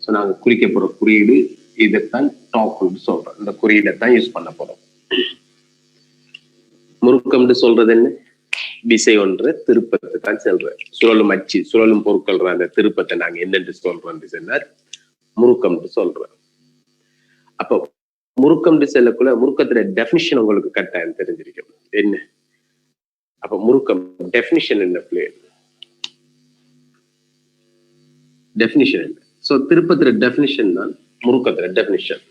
So நாங்க குறிக்க போற குறியீடு இதைத்தான் டாக்னு சொல்றோம். இந்த குறியீடைத்தான் யூஸ் பண்ண போறோம். முறுக்கம்னு சொல்றது என்ன? விசை ஒன்ற திருப்பத்தை தான் சொல்றேன். சுழலும் அச்சு, சுழலும் பொருட்கள் அந்த திருப்பத்தை நாங்க என்னென்று சொல்றோம் சொன்னால் முறுக்கம்னு சொல்றோம். அப்போ முறுக்கம்னு சொல்லக்குள்ள முறுக்கத்துல டெஃபினிஷன் உங்களுக்கு கட்டாயம் தெரிஞ்சிருக்கும். என்ன அப்ப முறுக்கம் டெஃபினிஷன் என்ன? பிளேன் டெஃபினிஷன் என்ன? சோ திருப்பத்துல டெஃபினிஷன் தான் முறுக்கத்துல டெஃபினிஷன்.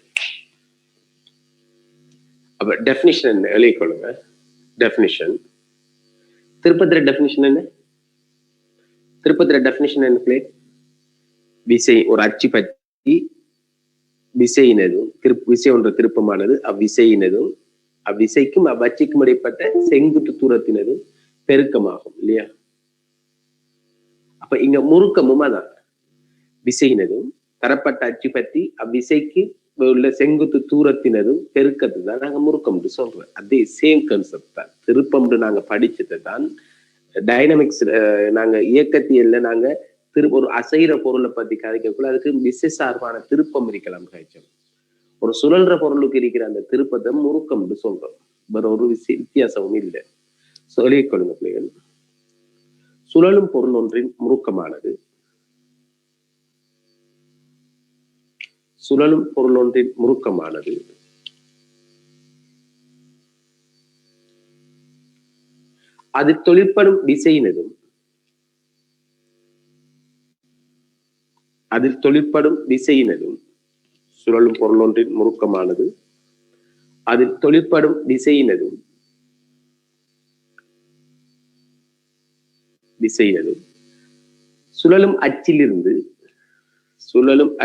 அப்ப டெஃபினிஷன் என்ன எழுதிக்கொள்ளுங்க. டெஃபினிஷன் திருப்பத்துல டெஃபினிஷன் என்ன? திருப்பத்துல டெஃபினிஷன் என்ன? பிளேன் விசை ஒரு அச்சு பற்றி விசையினதும் விசை ஒன்ற திருப்பமானது அவ்விசையினதும் அவ்விசைக்கும் அவ்வச்சுக்கும் இடைப்பட்ட செங்குத்து தூரத்தினதும் பெருக்கமாகும் இல்லையா? அப்ப இங்க முறுக்கமும் அதான் விசையினதும் தரப்பட்ட அச்சு பற்றி அவ்விசைக்கு உள்ள செங்குத்து தூரத்தினதும் பெருக்கத்தை தான் நாங்க முறுக்கம்னு சொல்றோம். அதே சேம் கான்செப்ட் தான். திருப்பம்னு நாங்க படிச்சதை தான் டைனமிக்ஸ் நாங்க இயக்கத்தியல்ல நாங்க ஒரு அசைற பொருளை பத்தி கதைக்கக்குள்ள அதுக்கு விசை சார்பான திருப்பம் இருக்கலாம் கழிச்சோம். ஒரு சுழல்ற பொருளுக்கு இருக்கிற அந்த திருப்பத்தை முறுக்கம்னு சொல்றோம். வேற ஒரு வித்தியாசமும் இல்லை. சொல்லிக் கொள்ளுங்க பிள்ளைகள். சுழலும் பொருள் ஒன்றின் முறுக்கமானது சுழலும் பொருள் ஒன்றின் முறுக்கமானது அது தொழிற்படும் விசையினதும் அதில் தொழிற்படும் விசையினதும் சுழலும் பொருள் ஒன்றின் முறுக்கமானது அதில் தொழிற்படும் விசையினதும் சுழலும் அச்சிலிருந்து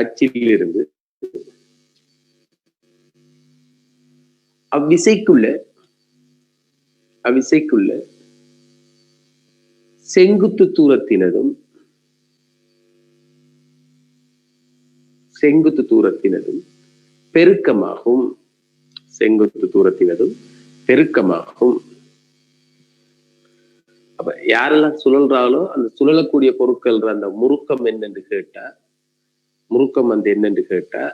அவ்விசைக்குள்ள செங்குத்து தூரத்தினதும் பெருக்கமாகும். அப்ப யாரெல்லாம் சுழல்றாலோ அந்த சுழலக்கூடிய பொருட்கள் அந்த முறுக்கம் என்னென்று கேட்டா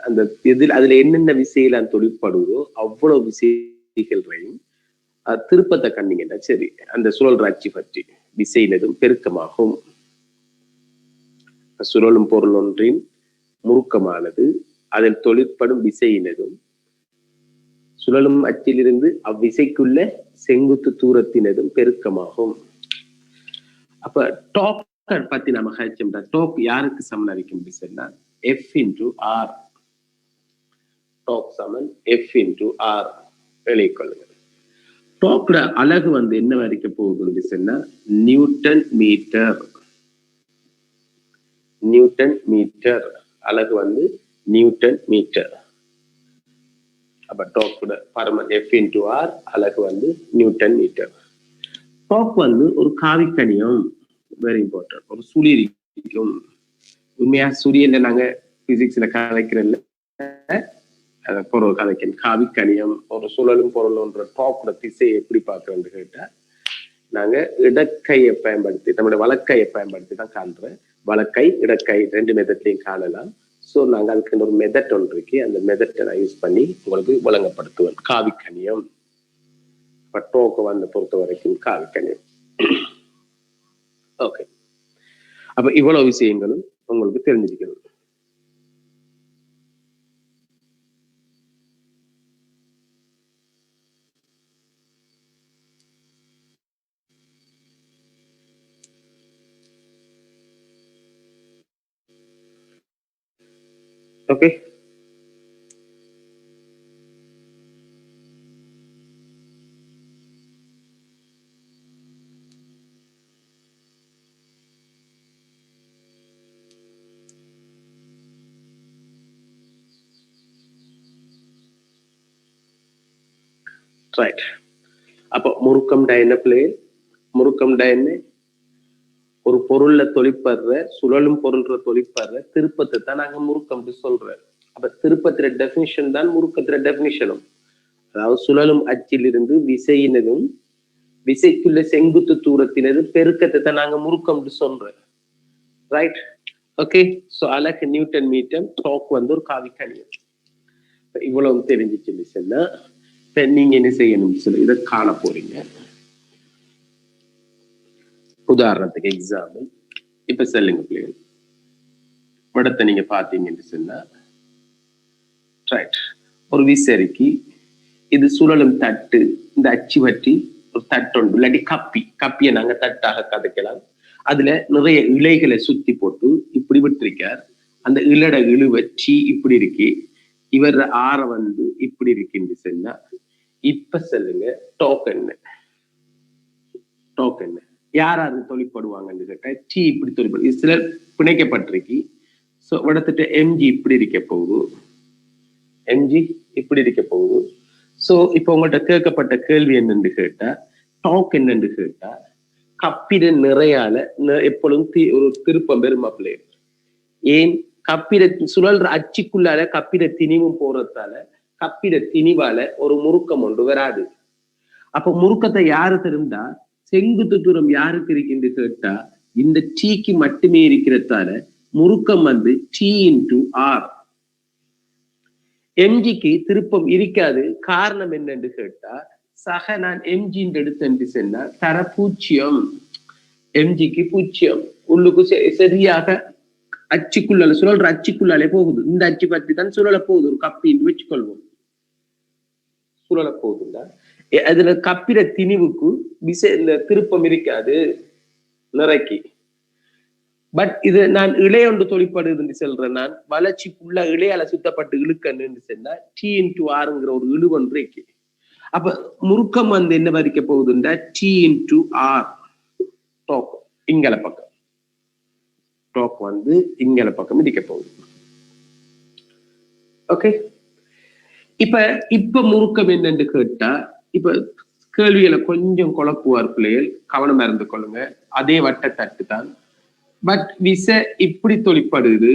அந்த இதில் அதுல என்னென்ன விசையில தொழிற்படுவதோ அவ்வளவு விசைகளையும் திருப்பத்தை கண்டீங்கன்னா சரி அந்த சுழல் அச்சு பற்றி விசையினதும் பெருக்கமாகும். சுழலும் பொருள் ஒன்றின் முறுக்கமானது அதில் தொழிற்படும் விசையினதும் சுழலும் அச்சிலிருந்து அவ்விசைக்குள்ள செங்குத்து தூரத்தினதும் பெருக்கமாகும். அப்ப டாக் பத்தி நம்ம கழிச்சோம்னா டாக் யாருக்கு சமன் இருக்கும் சொன்னா F into R. டாக் சமன் F into R எழுதிக்கொள்ளுங்க. டாக்ல அலகு என்ன வரைக்க போகுதுன்னு சொன்னா நியூட்டன் மீட்டர் அலகு நியூட்டன் மீட்டர். அப்ப டாக்ல பரமன் F into R அலகு நியூட்டன் மீட்டர். டாக் ஒரு காவிக்கணியம், வெரி இம்பார்ட்டன்ட். ஒரு சுழி இருக்கும். உண்மையா சூரியன்ல நாங்க பிசிக்ஸ்ல கலைக்கிறோம்ல பொருள் கலைக்கணும். காவிக்கணியம் ஒரு சுழலும் பொருள் ஒன்ற டாக்ல திசையை எப்படி பார்க்கறோம்னு கேட்டா நாங்க இடக்கையை பயன்படுத்தி நம்மளுடைய வலக்கையை பயன்படுத்தி தான் காண்றோம். வலக்கை இடக்கை ரெண்டு மெதட்லையும் காணலாம். ஸோ நாங்கள் அதுக்கு ஒரு மெதட் ஒன்று இருக்கு. அந்த மெதட்டை நான் யூஸ் பண்ணி உங்களுக்கு வழங்கப்படுத்துவேன். காவிக்கணியம் டோக்கை பொறுத்த வரைக்கும் காவிக்கணியம். ஓகே, அப்ப இவ்வளவு விஷயங்களும் உங்களுக்கு தெரிஞ்சிருக்கணும். Okay, right. அப்போ முறுக்கம் என்ன பிளேன்? முறுக்கம் என்ன? ஒரு பொருள்ல தொழிற்படுற சுழலும் பொருள்ற தொழிற்படுற திருப்பத்தை தான் நாங்க முறுக்கம் சொல்றோம். அப்ப திருப்பத்திர டெபினிஷன் தான் முறுக்கத்திர டெபினிஷனும். அதாவது சுழலும் அச்சிலிருந்து விசையினதும் விசைக்குள்ள செங்குத்து தூரத்தினதும் பெருக்கத்தை தான் நாங்க முறுக்கம் சொல்றோம். Right, okay. சோ அலகு நியூட்டன் மீட்டர், டார்க் வந்து ஒரு காவிக்கணியம். இவ்வளவு தெரிஞ்சிச்சுன்னு சொன்னா இப்ப நீங்க என்ன செய்யணும்னு சொல்லி இதை காண போறீங்க. உதாரணத்துக்கு எக்ஸாம்பிள் இப்ப சொல்லுங்க பிள்ளைகள், படத்தை நீங்க பாத்தீங்கன்னு சொன்னா ரைட், ஒரு விசரிக்கு இது சுழலும் தட்டு, இந்த அச்சு வட்டி ஒரு தட்டு ஒன்று இல்லாட்டி கப்பியை நாங்க தட்டாக கதைக்கலாம். அதுல நிறைய இலைகளை சுத்தி போட்டு இப்படி விட்டுருக்கார். அந்த இலட இழுவச்சி இப்படி இருக்கு, இவர் ஆற வந்து இப்படி இருக்குன்னு சொன்னா இப்ப சொல்லுங்க டாக் என்ன? டாக் என்ன? யாராரு தொழிற்படுவாங்கன்னு கேட்டா டி இப்படி தொழிற்படு. சிலர் பிணைக்கப்பட்டிருக்கு. சோ எடுத்துட்டு எம்ஜி இப்படி இருக்க போகுது, எம்ஜி இப்படி இருக்க போகுது. சோ இப்ப உங்கள்கிட்ட கேட்கப்பட்ட கேள்வி என்னன்னு கேட்டா, டாக் என்னன்னு கேட்டா கப்பிட நிறையால எப்பொழுதும் ஒரு திருப்பம் பெருமா பிள்ளைகள். ஏன் கப்பிட சுழல்ற அச்சுக்குள்ளால கப்பிட திணிவும் போறதால கப்பிட திணிவால ஒரு முறுக்கம் ஒன்று வராது. அப்ப முறுக்கத்தை யாரு தெரிந்தா செங்குத்து தூரம் யாருக்கு இருக்குன்னு கேட்டா இந்த டீக்கு மட்டுமே இருக்கிறதால முறுக்கம் வந்து டி இன்டு ஆர். எம்ஜிக்கு திருப்பம் இருக்காது. காரணம் என்னன்னு கேட்டா சக நான் எம்ஜி எடுத்து சொன்னா தர பூச்சியம், எம்ஜிக்கு பூச்சியம் உள்ளுக்கு சரியாக அச்சுக்குள்ளால சுழல்ற அச்சுக்குள்ளாலே போகுது. இந்த அச்சு பற்றி தான் சுழல போகுது. ஒரு கப்பின்னு வச்சுக்கொள்வோம், சுழல போகுதுன்னா அதுல கப்பிட திணிவுக்கு இந்த திருப்பம் இருக்காது நிறைக்கு. பட் இது நான் இளையொன்று தொழிற்படுதுன்னு சொல்றேன். நான் வளர்ச்சிக்குள்ள இளையால சுத்தப்பட்டு இழுக்கன்னு சொன்னா டி இன்டு ஆறுங்கிற ஒரு இழுவொன்று இருக்கு. அப்ப முறுக்கம் வந்து என்ன வரிக்க போகுதுன்னா டி இன்டு ஆர் டாக் இங்கல பக்கம், டாக் வந்து இங்கல பக்கம் இருக்க போகுது. ஓகே. இப்ப முறுக்கம் என்னன்னு கேட்டா இப்ப கேள்விகளை கொஞ்சம் குழப்புவார் பிள்ளைகள், கவனமா இருந்து கொள்ளுங்க. அதே வட்ட தட்டு தான், பட் விச இப்படி தொழிற்படுது.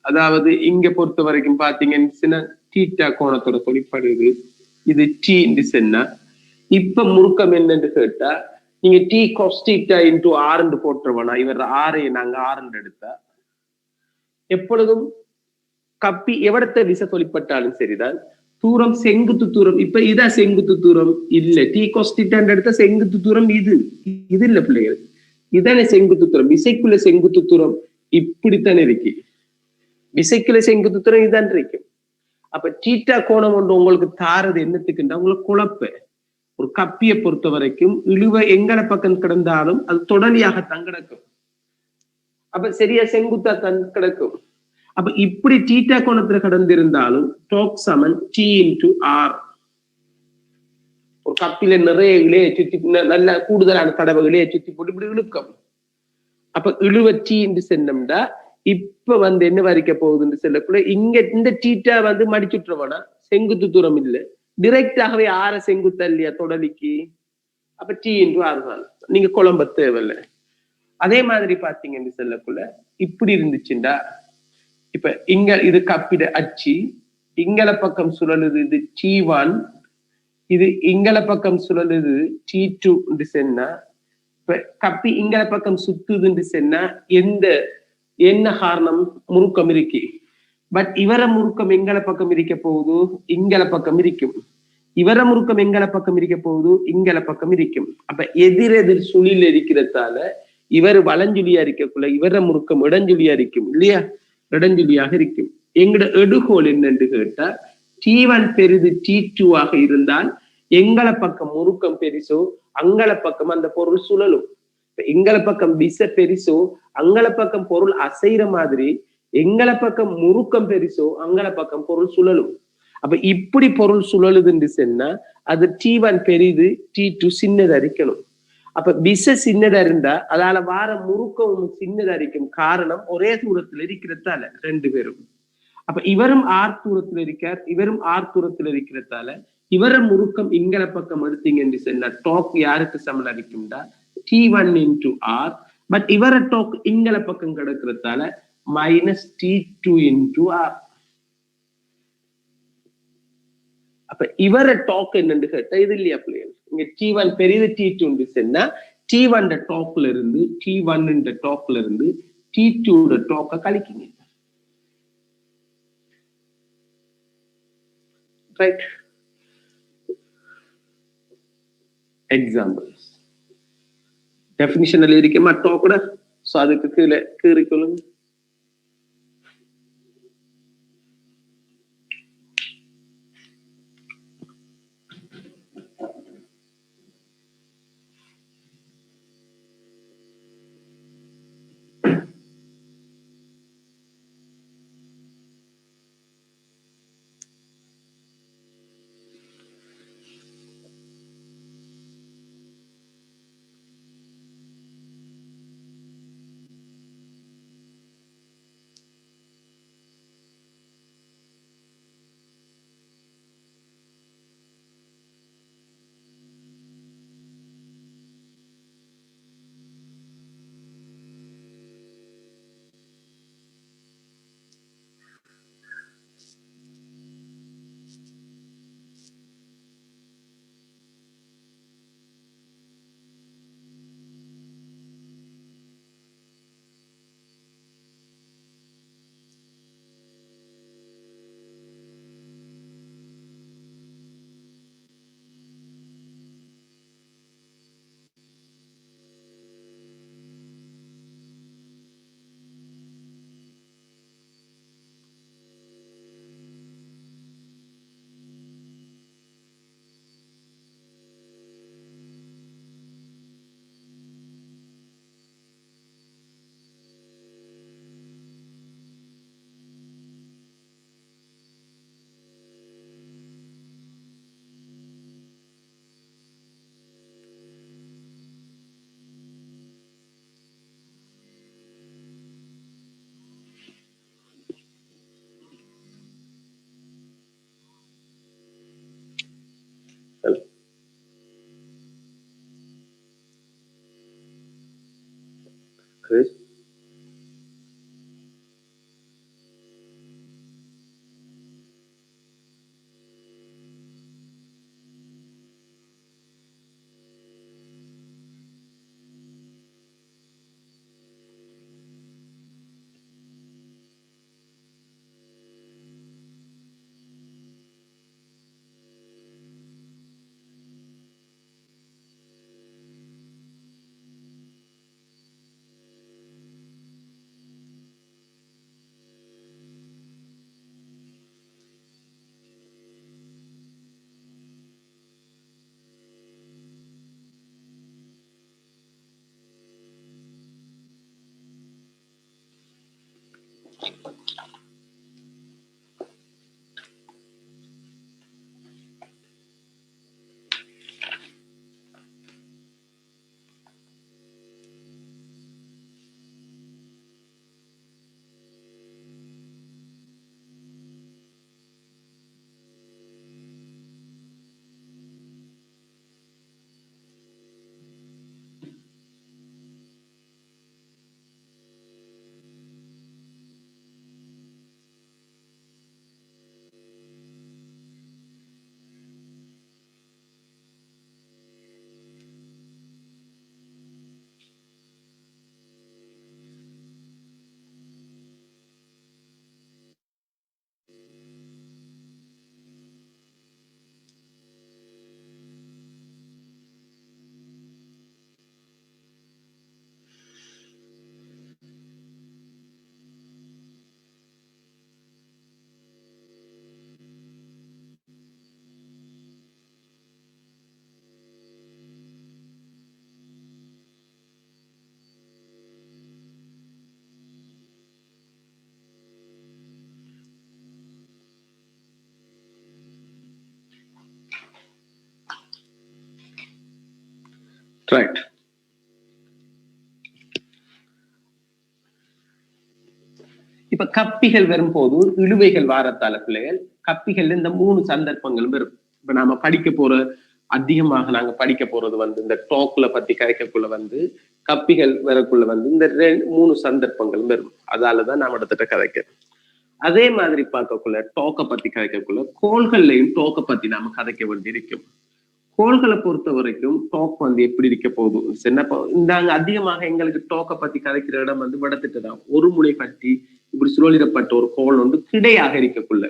அதாவது இங்க பொறுத்த வரைக்கும் பாத்தீங்கன்னா டீட்டா கோணத்தோட தொழிற்படுது. இது டி சொன்னா இப்ப முறுக்கம் என்னன்னு கேட்டா நீங்க t cos theta into R போட்டுருவோனா இவர் ஆரை நாங்க ஆர் எடுத்தா எப்பொழுதும் கப்பி எவ்வளத்த விச தொழிற்பட்டாலும் சரிதான் தூரம் செங்குத்து தூரம். இப்ப இதான் செங்குத்து தூரம் இல்ல, டி காஸ் டீட்டா எடுத்த செங்குத்து தூரம் இது இல்ல பிள்ளைகள், இதானே செங்குத்து தூரம். விசைக்குள்ள செங்குத்து தூரம் இப்படித்தான் இருக்கு, விசைக்குள்ள செங்குத்து தூரம் இதுதான் இருக்கு. அப்ப டீட்டா கோணம் ஒன்று உங்களுக்கு தாரது என்னத்துக்குன்னா உங்களுக்கு குழப்ப. ஒரு கப்பியை பொறுத்த வரைக்கும் இழுவ எங்கட பக்கம் கிடந்தாலும் அது தொடலியாகத்தான் கிடக்கும். அப்ப சரியா செங்குத்தா தான் கிடக்கும். அப்ப இப்படி டீட்டா கோணத்துல கடந்திருந்தாலும் டாக் சமன் டி இன்டு ஆர். ஒரு கப்பில நிறைய இலையை சுத்தி நல்ல கூடுதலான தடவை இலையை சுத்தி போட்டு இப்படி இழுக்கும். அப்ப இழுவ டி என்று சொன்னோம்னா இப்ப வந்து என்ன வரைக்க போகுதுன்னு சொல்லக்குள்ள இங்க இந்த டீட்டா வந்து மடிச்சுட்டுருவோனா செங்குத்து தூரம் இல்லை, டிரெக்டாகவே ஆற செங்குத்தா இல்லையா தொடலிக்கு. அப்ப டி இன்டு ஆர் தான், நீங்க குழம்ப தேவையில்லை. அதே மாதிரி பாத்தீங்கன்னு சொல்லக்குள்ள இப்படி இருந்துச்சுண்டா இப்ப இங்க இது கப்பிட அச்சு, இங்கல பக்கம் சுழலுது இது T1, இது இங்கல பக்கம் சுழலுது T2 சொன்னா இப்ப கப்பி இங்கல பக்கம் சுத்துதுன்னு சொன்னா என்ன காரணம் முறுக்கம் இருக்கு. பட் இவர முறுக்கம் எங்கல பக்கம் இருக்க போகுது இங்கல பக்கம் இருக்கும், இவர முறுக்கம் எங்கல பக்கம் இருக்க போகுது இங்கல பக்கம் இருக்கும். அப்ப எதிரெதிர் சுழில் இருக்கிறதால இவர் வளஞ்சுழியா இருக்கக்குள்ள இவர முறுக்கம் இடஞ்சுழியா இருக்கும் இல்லையா, இடஞ்சுழியாக இருக்கும். எங்கட எடுகோல் என்னன்னு கேட்டா T1 பெரிது T2 ஆக இருந்தால் எங்கள பக்கம் முறுக்கம் பெரிசோ அங்கள பக்கம் அந்த பொருள் சுழலும். எங்கள பக்கம் விச பெரிசோ அங்கள பக்கம் பொருள் அசைற மாதிரி எங்கள பக்கம் முறுக்கம் பெரிசோ அங்கள பக்கம் பொருள் சுழலும். அப்ப இப்படி பொருள் சுழலுதுன்னு சொன்னா அது T1 பெரிது T2 சின்னதா இருக்கணும். அப்ப விச சின்னதா இருந்தா அதால வார முறுக்கம் சின்னதா இருக்கும். காரணம் ஒரே தூரத்துல இருக்கிறதால ரெண்டு பேரும். அப்ப இவரும் ஆர் தூரத்துல இருக்கார், இவரும் ஆர் தூரத்துல இருக்கிறதால இவர முறுக்கம் இங்கல பக்கம் எடுத்தீங்கன்னு சொன்னா டாக் யாருக்கு சமன் அடிக்கும்டா T1 இன்டு ஆர். பட் இவர டாக் இங்கல பக்கம் கிடக்கிறதால மைனஸ் T2 இன்டு ஆர். அப்ப இவர டாக் என்னன்னு கேட்டா இது இல்லையா பிள்ளைகள், இங்க T1 பெரியது T2 சொன்னா T1 டாக்ல இருந்து T1 டாக்ல இருந்து T2 talk கழிக்கிங்க. Right? Examples. Definition இருக்கேமா talk so அதுக்கு கீழே கீறிக்கொள்ளுங்க. Chris? Right. இப்ப கப்பிகள் வரும்போது இழுவைகள் வாரத்தால பிள்ளைகள் கப்பிகள் இந்த 3 சந்தர்ப்பங்களும் வரும். இப்ப நாம படிக்க போற அதிகமாக நாங்க படிக்க போறது இந்த டாக்ல பத்தி கதைக்கக்குள்ள கப்பிகள் வரக்குள்ள இந்த 3 சந்தர்ப்பங்களும் வரும். அதாலதான் நாம இடத்துல கதைக்கிறோம். அதே மாதிரி பார்க்கக்குள்ள டாக்க பத்தி கதைக்கக்குள்ள கோள்கள்லையும் டாக்க பத்தி நாம கதைக்க வேண்டி இருக்கும். கோள்களை பொறுத்த வரைக்கும் டாக் வந்து எப்படி இருக்க போகுது, நாங்க அதிகமாக எங்களுக்கு டாக்கை பத்தி கதைக்கிற இடம் வந்து விடத்திட்டு தான். ஒரு முனை பற்றி இப்படி சுழலிடப்பட்ட ஒரு கோள் வந்து கிடையாக இருக்கக்குள்ள.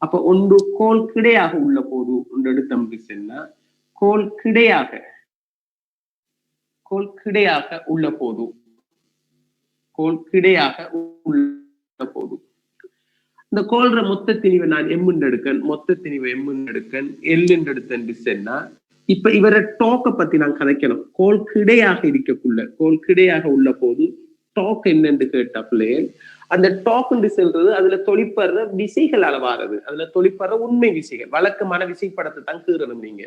அப்ப ஒன்று கோள் கிடையாக உள்ள போது ஒன்று எடுத்தம் சொன்னா கோள் கிடையாக உள்ள போது இந்த கோள்ற மொத்த திணிவை நான் எம்முன்னு எடுக்கன், மொத்த திணிவை எம்முன்னு எடுக்கன், எல்லுன்னு எடுத்தேன் சொன்னா இப்ப இவரை டாக்கை பத்தி நான் கதைக்கணும். கோள் கிடையாக இருக்கக்குள்ள, கோள் கிடையாக உள்ள போது டாக் என்னன்னு கேட்டா பிள்ளைகள், அந்த டாக் என்று சொல்றது அதுல தொழிற்படுற விசைகள் அளவாறது, அதுல தொழிற்படுற உண்மை விசைகள், வழக்கமான விசைப்படத்தை தான் கீறணும் நீங்க.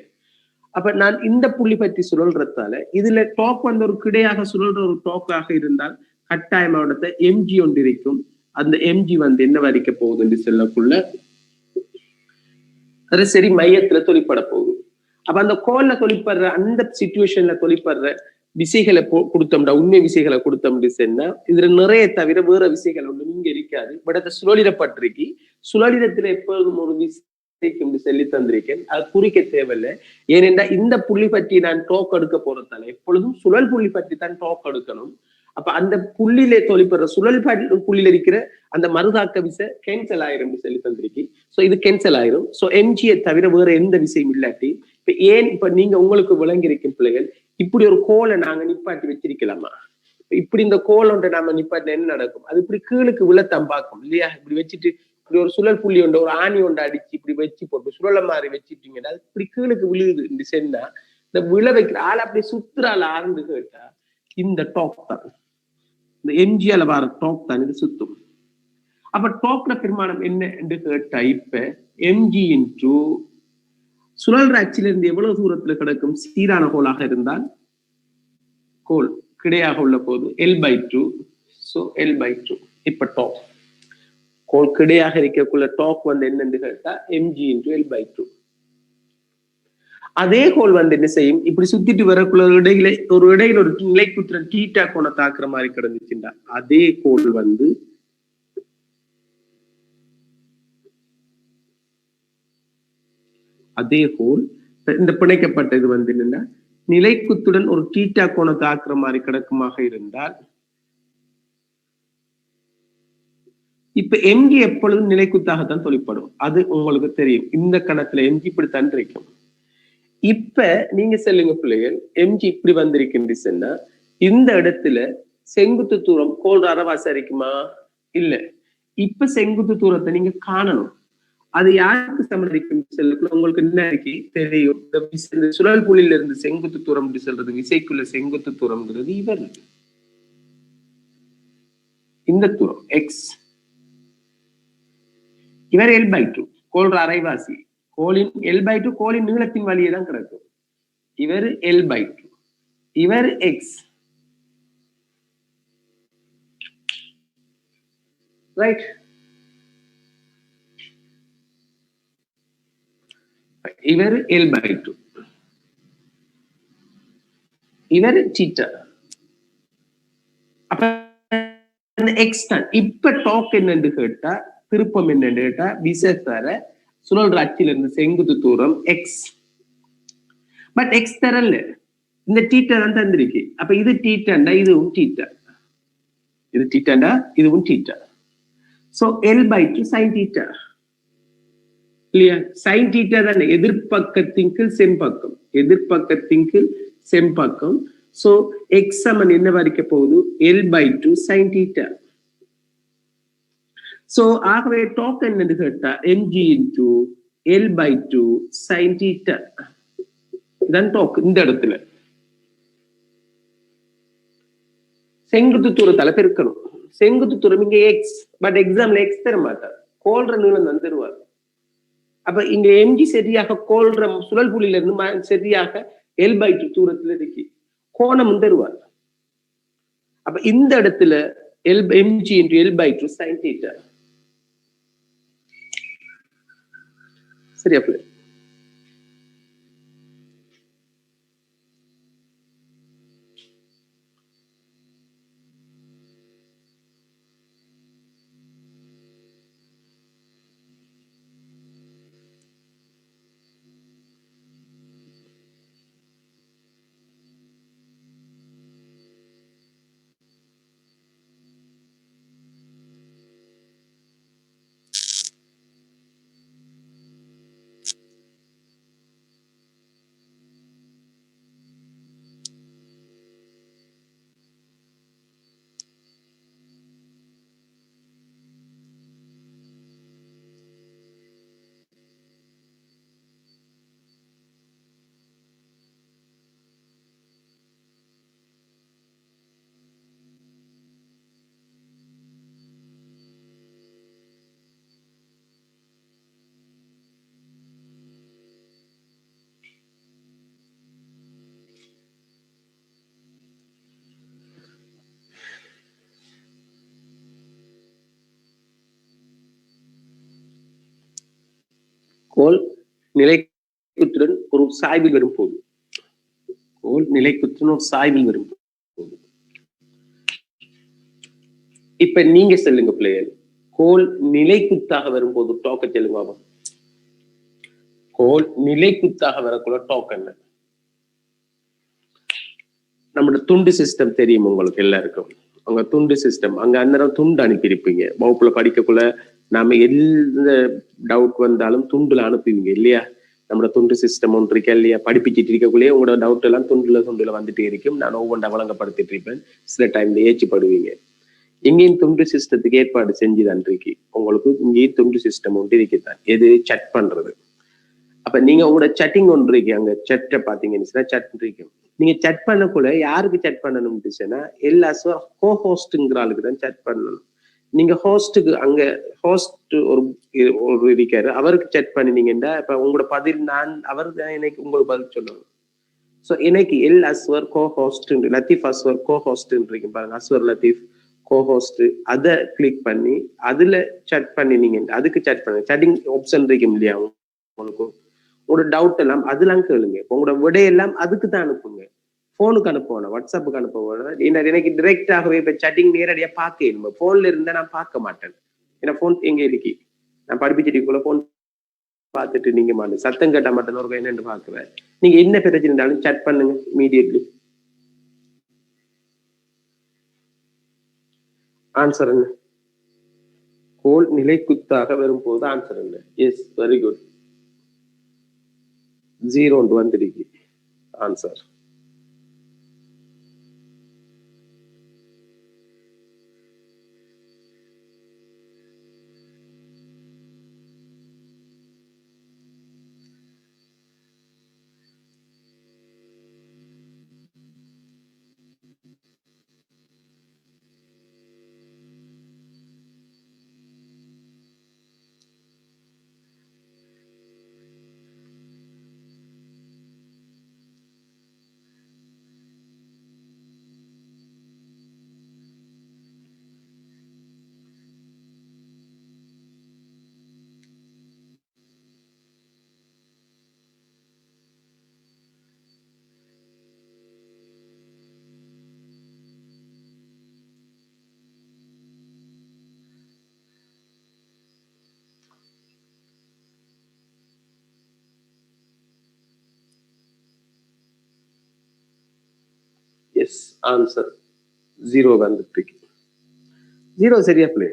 அப்ப நான் இந்த புள்ளி பற்றி சுழல்றதால இதுல டாக் வந்து ஒரு கிடையாக சுழல்ற ஒரு டாக்காக இருந்தால் கட்டாயம் அவடத்தை எம்ஜி ஒன்று இருக்கும். அந்த எம்ஜி வந்து என்ன வரைக்க போகுது என்று சொல்லக்குள்ள அது சரி மையத்துல தொழிற்பட போகுது. அப்ப அந்த கோல்ல தொழிற்படுற அந்த சிச்சுவேஷன்ல தொழிற்படுற விசைகளை கொடுத்தோம்டா, உண்மை விசைகளை கொடுத்தோம்னு சொன்னா இதுல நிறைய தவிர வேற விசைகள் ஒன்று இங்க இருக்காது. பட் அதை சுழலிடப்பட்டிருக்கு. சுழலிடத்துல எப்போதும் ஒரு விசைக்கு சொல்லி தந்திருக்கேன், அது குறிக்க தேவையில்லை. ஏனென்றா இந்த புள்ளி பற்றி நான் டாக் எடுக்க போறதால எப்பொழுதும் சுழல் புள்ளி பற்றி தான் டாக் எடுக்கணும். அப்ப அந்த புள்ளியிலே தொழிற்படுற சுழல் புள்ளியில இருக்கிற அந்த மறுதாக்க விசை கேன்சல் ஆயிரும் சொல்லி தந்திருக்கு. சோ இது கேன்சல் ஆயிரும். சோ எம்ஜியை தவிர வேற எந்த விசையும் இல்லாட்டி இப்ப ஏன் இப்ப நீங்க உங்களுக்கு விளங்கி இருக்கும் பிள்ளைகள், இப்படி ஒரு கோலை நாங்க நிப்பாட்டி வச்சிருக்கலாமா? இப்படி இந்த கோல் ஒன்றை நாம நிப்பாட்டின என்ன நடக்கும்? அது இப்படி கீழுக்கு விழத்தம்பாக்கும் இல்லையா? இப்படி வச்சுட்டு இப்படி ஒரு சுழல் புள்ளி ஒன்று ஒரு ஆணி ஒன்று அடிச்சு இப்படி வச்சு போட்டு சுழல மாதிரி வச்சுட்டீங்கன்னா அது இப்படி கீழுக்கு விழுகுது சென்னா இந்த விழ வைக்கிற ஆள் அப்படி சுத்துறாள் ஆரம்பு கேட்டா இந்த டாக் தான், இந்த எம்ஜிஆல வர டாக் தான் இது சுத்தும். அப்ப டாக்ல பெருமானம் என்ன என்று கேட்டா இப்ப எம்ஜி இன்டு சுழல்ற அச்சில இருந்து எவ்வளவு தூரத்துல கிடக்கும் சீரான கோளாக இருந்தால் கோல் கிடையாக உள்ள போது L/2. சோ L/2 இப்ப டாக் கோல் கிடையாக இருக்கக்குள்ள டாக் வந்து என்னன்னு கேட்டா mg into L/2. அதே கோல் வந்து என்ன செய்யும், இப்படி சுத்திட்டு வரக்குள்ள இடையில ஒரு நிலைக்குத்திர டீட்டா கோண தாக்குற மாதிரி கிடந்துச்சுண்டா அதே கோல் வந்து அதே கோல் இந்த பிணைக்கப்பட்டது வந்து என்னன்னா நிலைக்குத்துடன் ஒரு டீட்டா கோண தாக்குற மாதிரி கிடக்குமாக இருந்தால் இப்ப எம்ஜி எப்பொழுதும் நிலைக்குத்தாகத்தான் தொழிற்படும். அது உங்களுக்கு தெரியும். இந்த கணத்துல எம்ஜி இப்படித்தான் இருக்கும். இப்ப நீங்க சொல்லுங்க பிள்ளைகள், எம்ஜி இப்படி வந்திருக்கின்றா இந்த இடத்துல செங்குத்து தூரம் கோல் அரைவாசி இருக்குமா? இல்ல. இப்ப செங்குத்து தூரத்தை நீங்க காணணும். அது யாருக்கு சமர்ப்பிக்கும் செல்லுக்குள்ள உங்களுக்கு என்ன இருக்கு தெரியும். இந்த சுழல் புள்ளியில இருந்து செங்குத்து தூரம் சொல்றது விசைக்குள்ள செங்குத்து தூரம்ங்கிறது இவர் இந்த தூரம் எக்ஸ். இவர் L/2 கோல் அரைவாசி. கோலின் L/2 கோலின் நீளத்தின் வழியே தான் கிடக்கும். இவர் L/2 இவர் எக்ஸ். ரைட். இவர் L/2 இவர் தீட்டா. அப்ப எக்ஸ் தான். இப்ப டாக் என்னன்னு கேட்டா திருப்பம் என்னன்னு கேட்டா விசேஷர சுழல்ற அச்சில இருந்து செங்குத்து தூரம் எக்ஸ். பட் எக்ஸ் தரல, இந்த டீட்டா தான் தந்திருக்கு. அப்ப இது டீட்டாண்டா இதுவும் டீட்டா, இது டீட்டாண்டா இதுவும் theta. So L/2 sin theta இல்லையா? சைன் தீட்டா தானே, எதிர்பக்கத்தின் கீழ் செம்பக்கம், எதிர்பக்கத்தின் கீழ் செம்பக்கம். சோ எக்ஸ் சமன் என்ன வரைக்க போகுது L/2 sin தீட்டா. சோ ஆகவே டாக் என்னன்னு கேட்டா mg into L/2 sin theta. இதான் டாக். இந்த இடத்துல செங்குத்து தூரத்தால பெருக்கணும். செங்குத்து தூரம் இங்க எக்ஸ், பட் எக்ஸாம்ல எக்ஸ் தர மாட்டார், கோல்ற நீளம் தான் தருவார். அப்ப இங்க mg சரியாக கோல்ற சுழல் புள்ளியில இருந்து சரியாக L/2 தூரத்துல இருக்கு, கோணமும் தருவார். அப்ப இந்த இடத்துல mg into L/2 sin theta. சரியா பிள்ளை? கோல் நிலைக்குத்துடன் ஒரு சாய்வில் வரும்போது, கோல் நிலைக்குத்துடன் ஒரு சாய்வில் வரும்போது, இப்ப நீங்க சொல்லுங்க பிள்ளைகள், கோல் நிலைக்குத்தாக வரும்போது டோக்க சொல்லுங்க. கோல் நிலைக்குத்தாக வரக்குள்ள டோக் என்ன? நம்மளோட துண்டு சிஸ்டம் தெரியும் உங்களுக்கு எல்லாருக்கும். அங்க துண்டு சிஸ்டம், அங்க அந்நேரம் துண்டு அனுப்பியிருப்பீங்க. வகுப்புல படிக்கக்குள்ள நாம எந்த டவுட் வந்தாலும் துண்டுல அனுப்புவீங்க இல்லையா? நம்மளோட துண்டு சிஸ்டம் ஒன்று இருக்கா இல்லையா? படிப்பிச்சுட்டு இருக்கக்குள்ளேயே உங்களோட டவுட் எல்லாம் துண்டுல வந்துட்டே இருக்கும். நான் ஒவ்வொன்றா வழங்கப்படுத்திட்டு இருப்பேன். சில டைம்ல ஏச்சுப்படுவீங்க. எங்கேயும் துண்டு சிஸ்டத்துக்கு ஏற்பாடு செஞ்சுதான் இருக்கு. உங்களுக்கு இங்கேயும் துண்டு சிஸ்டம் ஒன்று இருக்குதான். எது சட் பண்றது. அப்ப நீங்க உங்களோட சட்டிங் ஒன்று இருக்கு. அங்க சட்டை பாத்தீங்கன்னு சட் இருக்கும். நீங்க சட் பண்ணக்குள்ள யாருக்கு சட் பண்ணணும்னுச்சுன்னா எல்லா கோஹோஸ்ட்ங்கிற ஆளுக்கு தான் சட் பண்ணணும். நீங்க ஹோஸ்டுக்கு அங்க ஹோஸ்ட் ஒரு இருக்காரு, அவருக்கு சட் பண்ணினீங்கன்னா இப்ப உங்களோட பதில் அவர் தான் எனக்கு உங்களுக்கு பதில் சொல்லணும். ஸோ எனக்கு அஸ்வர் கோஹோஸ்ட் லத்தீஃப் அஸ்வர் கோஹோஸ்ட் இருக்கு பாருங்க. அஸ்வர் லத்தீஃப் கோஹோஸ்ட் அதை கிளிக் பண்ணி அதுல சட் பண்ணினீங்க. அதுக்கு சட் பண்ணுங்க. சட்டிங் ஆப்ஷன் இருக்கும் இல்லையா உங்களுக்கு? உங்களோட டவுட் எல்லாம் அதெல்லாம் கேளுங்க. உங்களோட விடையெல்லாம் அதுக்கு தான் அனுப்புங்க. போனுக்கு அனுப்புவேன், வாட்ஸ்அப்புக்கு அனுப்புவேன். எனக்கு டிரெக்டாகவே இப்ப சட்டிங் நேரடியா பார்க்க போன்ல இருந்தா நான் பார்க்க மாட்டேன். ஏன்னா போன் எங்க இருக்கு, நான் படிப்பிச்சுட்டுக்குள்ள போன் பார்த்துட்டு நீங்க மாட்டேன் சத்தம் கேட்டா மட்டும் ஒரு என்னன்னு பாக்குறேன். நீங்க என்ன பிரச்சனை இருந்தாலும் சட் பண்ணுங்க இமீடியட்லி. ஆன்சர் என்ன? கோல் நிலைக்குத்தாக வரும்போது ஆன்சர் என்ன? S, very good. 0 வந்துருக்கு ஆன்சர். எஸ், ஆன்சர் 0 வந்துட்டு. 0 சரியா பிள்ளை?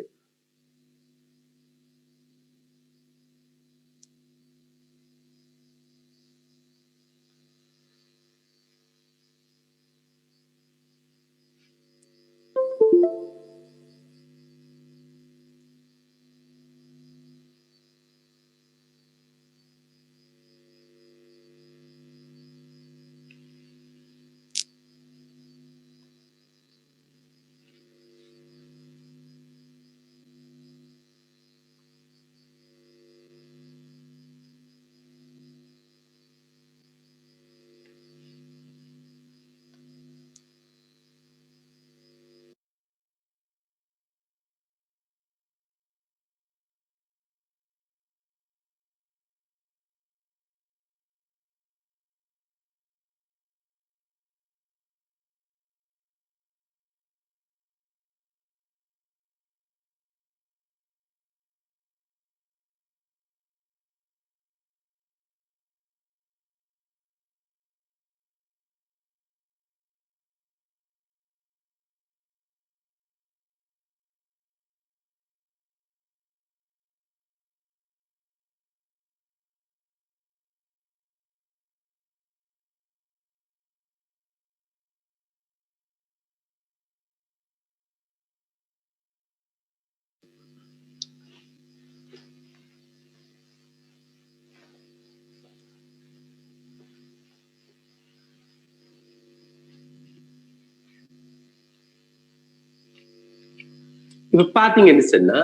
இப்ப பாத்தீங்கன்னு சொன்னா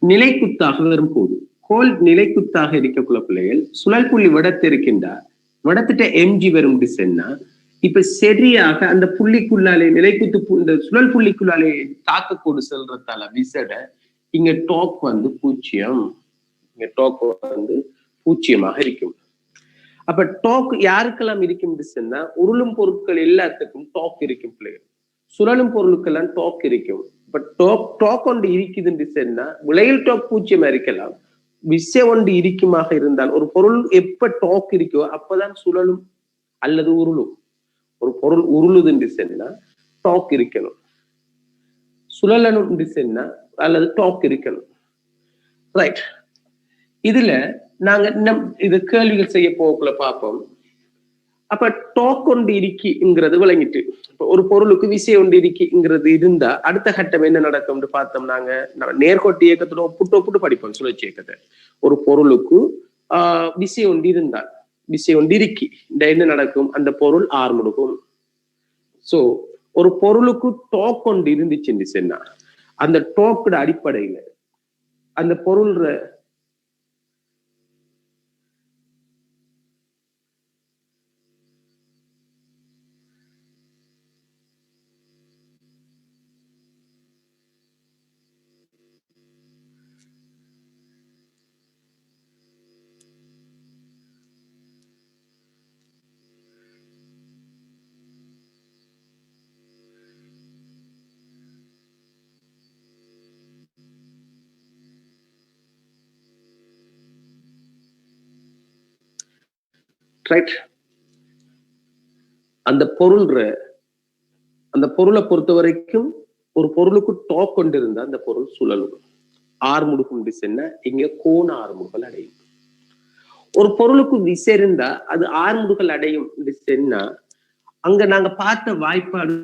நிலைக்குத்தாக வரும்போது கோல் நிலைக்குத்தாக இருக்கக்குள்ள பிள்ளைகள் சுழல் புள்ளி விடத்திருக்கின்றார். விடத்திட்ட எம்ஜி வரும் சொன்னா இப்ப சரியாக அந்த புள்ளிக்குள்ளாலே நிலைக்குத்து இந்த சுழல் புள்ளிக்குள்ளாலே தாக்கக்கூடு செல்றதால விசட இங்க டாக் வந்து 0. இங்க டாக் வந்து பூஜ்ஜியமாக இருக்கும். அப்ப டாக் யாருக்கெல்லாம் இருக்கும் சொன்னா உருளும் பொருட்கள் எல்லாத்துக்கும் டாக் இருக்கும் பிள்ளைகள். சுழலும் பொருளுக்கெல்லாம் டாக் இருக்கும். இப்ப டாக் ஒன்று இருக்குதுன்னு சொன்னா விளையில் டாக் பூஜ்ஜியமா இருக்கலாம். விசை ஒன்று இருக்குமாக இருந்தால் ஒரு பொருள் எப்ப டாக் இருக்கோ அப்பதான் சுழலும் அல்லது உருளும். ஒரு பொருள் உருளுதுன்னு சொன்னா டாக் இருக்கணும். சுழலணும் சொன்னா அல்லது டாக் இருக்கணும். ரைட். இதுல நாங்க இது கேள்விகள் செய்ய போக்குள்ள பார்ப்போம். அப்ப டாக் ஒன்று இருக்கிங்கிறது விளங்கிட்டு ஒரு பொருளுக்கு விசை ஒன்று இருக்கிங்கிறது இருந்தா அடுத்த கட்டம் என்ன நடக்கும்னு பார்த்தோம். நாங்க நேர்கோட்டு இயக்கத்தோட ஒப்புட்டு படிப்போம் சுழற்சி இயக்கத்தை. ஒரு பொருளுக்கு விசை ஒன்று இருந்தால் விசை ஒன்று இருக்கி இந்த என்ன நடக்கும், அந்த பொருள் ஆர்முடுக்கும். சோ ஒரு பொருளுக்கு டாக் ஒன்று இருந்துச்சுன்னு சொன்னா அந்த டாக்கோட அடிப்படையில அந்த பொருள் அந்த பொருளை பொறுத்த வரைக்கும் ஒரு பொருளுக்கு டாக் கொண்டு இருந்தா அந்த பொருள் சுழலும். ஆர்முடுக்கும் சொன்னா இங்க கோண ஆர்முடுகள் அடையும். ஒரு பொருளுக்கு விசை இருந்தா அது ஆர்முடுகள் அடையும் சொன்னா அங்க நாங்க பார்த்த வாய்ப்பாடு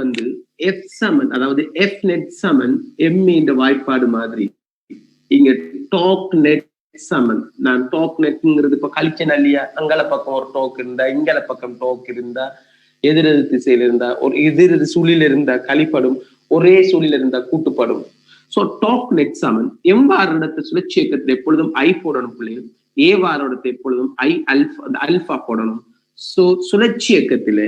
வந்து எஃப் சமன், அதாவது எஃப் நெட் சமன் எம் என்ற வாய்ப்பாடு மாதிரி இங்க டாக் நெட் சமன். நான் டாக் நெட்ங்கிறது இப்ப கழிச்சேன் இல்லையா, அங்கல பக்கம் ஒரு டாக் இருந்தா இங்கல பக்கம் டாக் இருந்தா எதிரெது திசையில இருந்தா ஒரு எதிரெது சூழில இருந்தா கழிப்படும், ஒரே சூழில இருந்தா கூட்டுப்படும். சோ டாக் நெட் சமன் எம் வாரோடத்தை சுழற்சி இயக்கத்துல எப்பொழுதும் ஐ போடணும் பிள்ளைகள், ஏ வாரோடத்தை எப்பொழுதும் அல்பா போடணும். சோ சுழற்சி இயக்கத்துல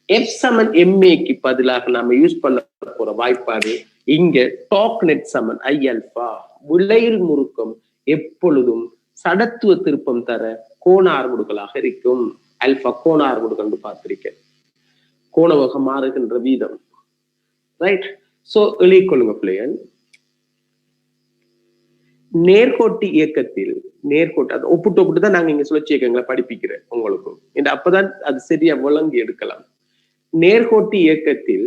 எஃப் சமன் எம்ஏக்கு பதிலாக நாம யூஸ் பண்ண போற வாய்ப்பாடு இங்க டாக் நெட் சமன் ஐ அல்பா. விளையில் முறுக்கம் எப்பொழுதும் சடத்துவ திருப்பம் தர கோண ஆர்முடுகளாக இருக்கும். அல்பா கோண ஆர்முடுகள் பார்த்திருக்கேன், கோணவகம் மாறுகின்ற வீதம். ரைட். சோ எழுதிக்கொள்ளுங்க பிள்ளைகள். நேர்கோட்டு இயக்கத்தில் நேர்கோட்டு அது ஒப்புட்டு தான் நாங்க இங்க சுழற்சி இயக்கங்களை படிப்பிக்கிறேன் உங்களுக்கும். அப்பதான் அது சரியா விளங்கி எடுக்கலாம். நேர்கோட்டு இயக்கத்தில்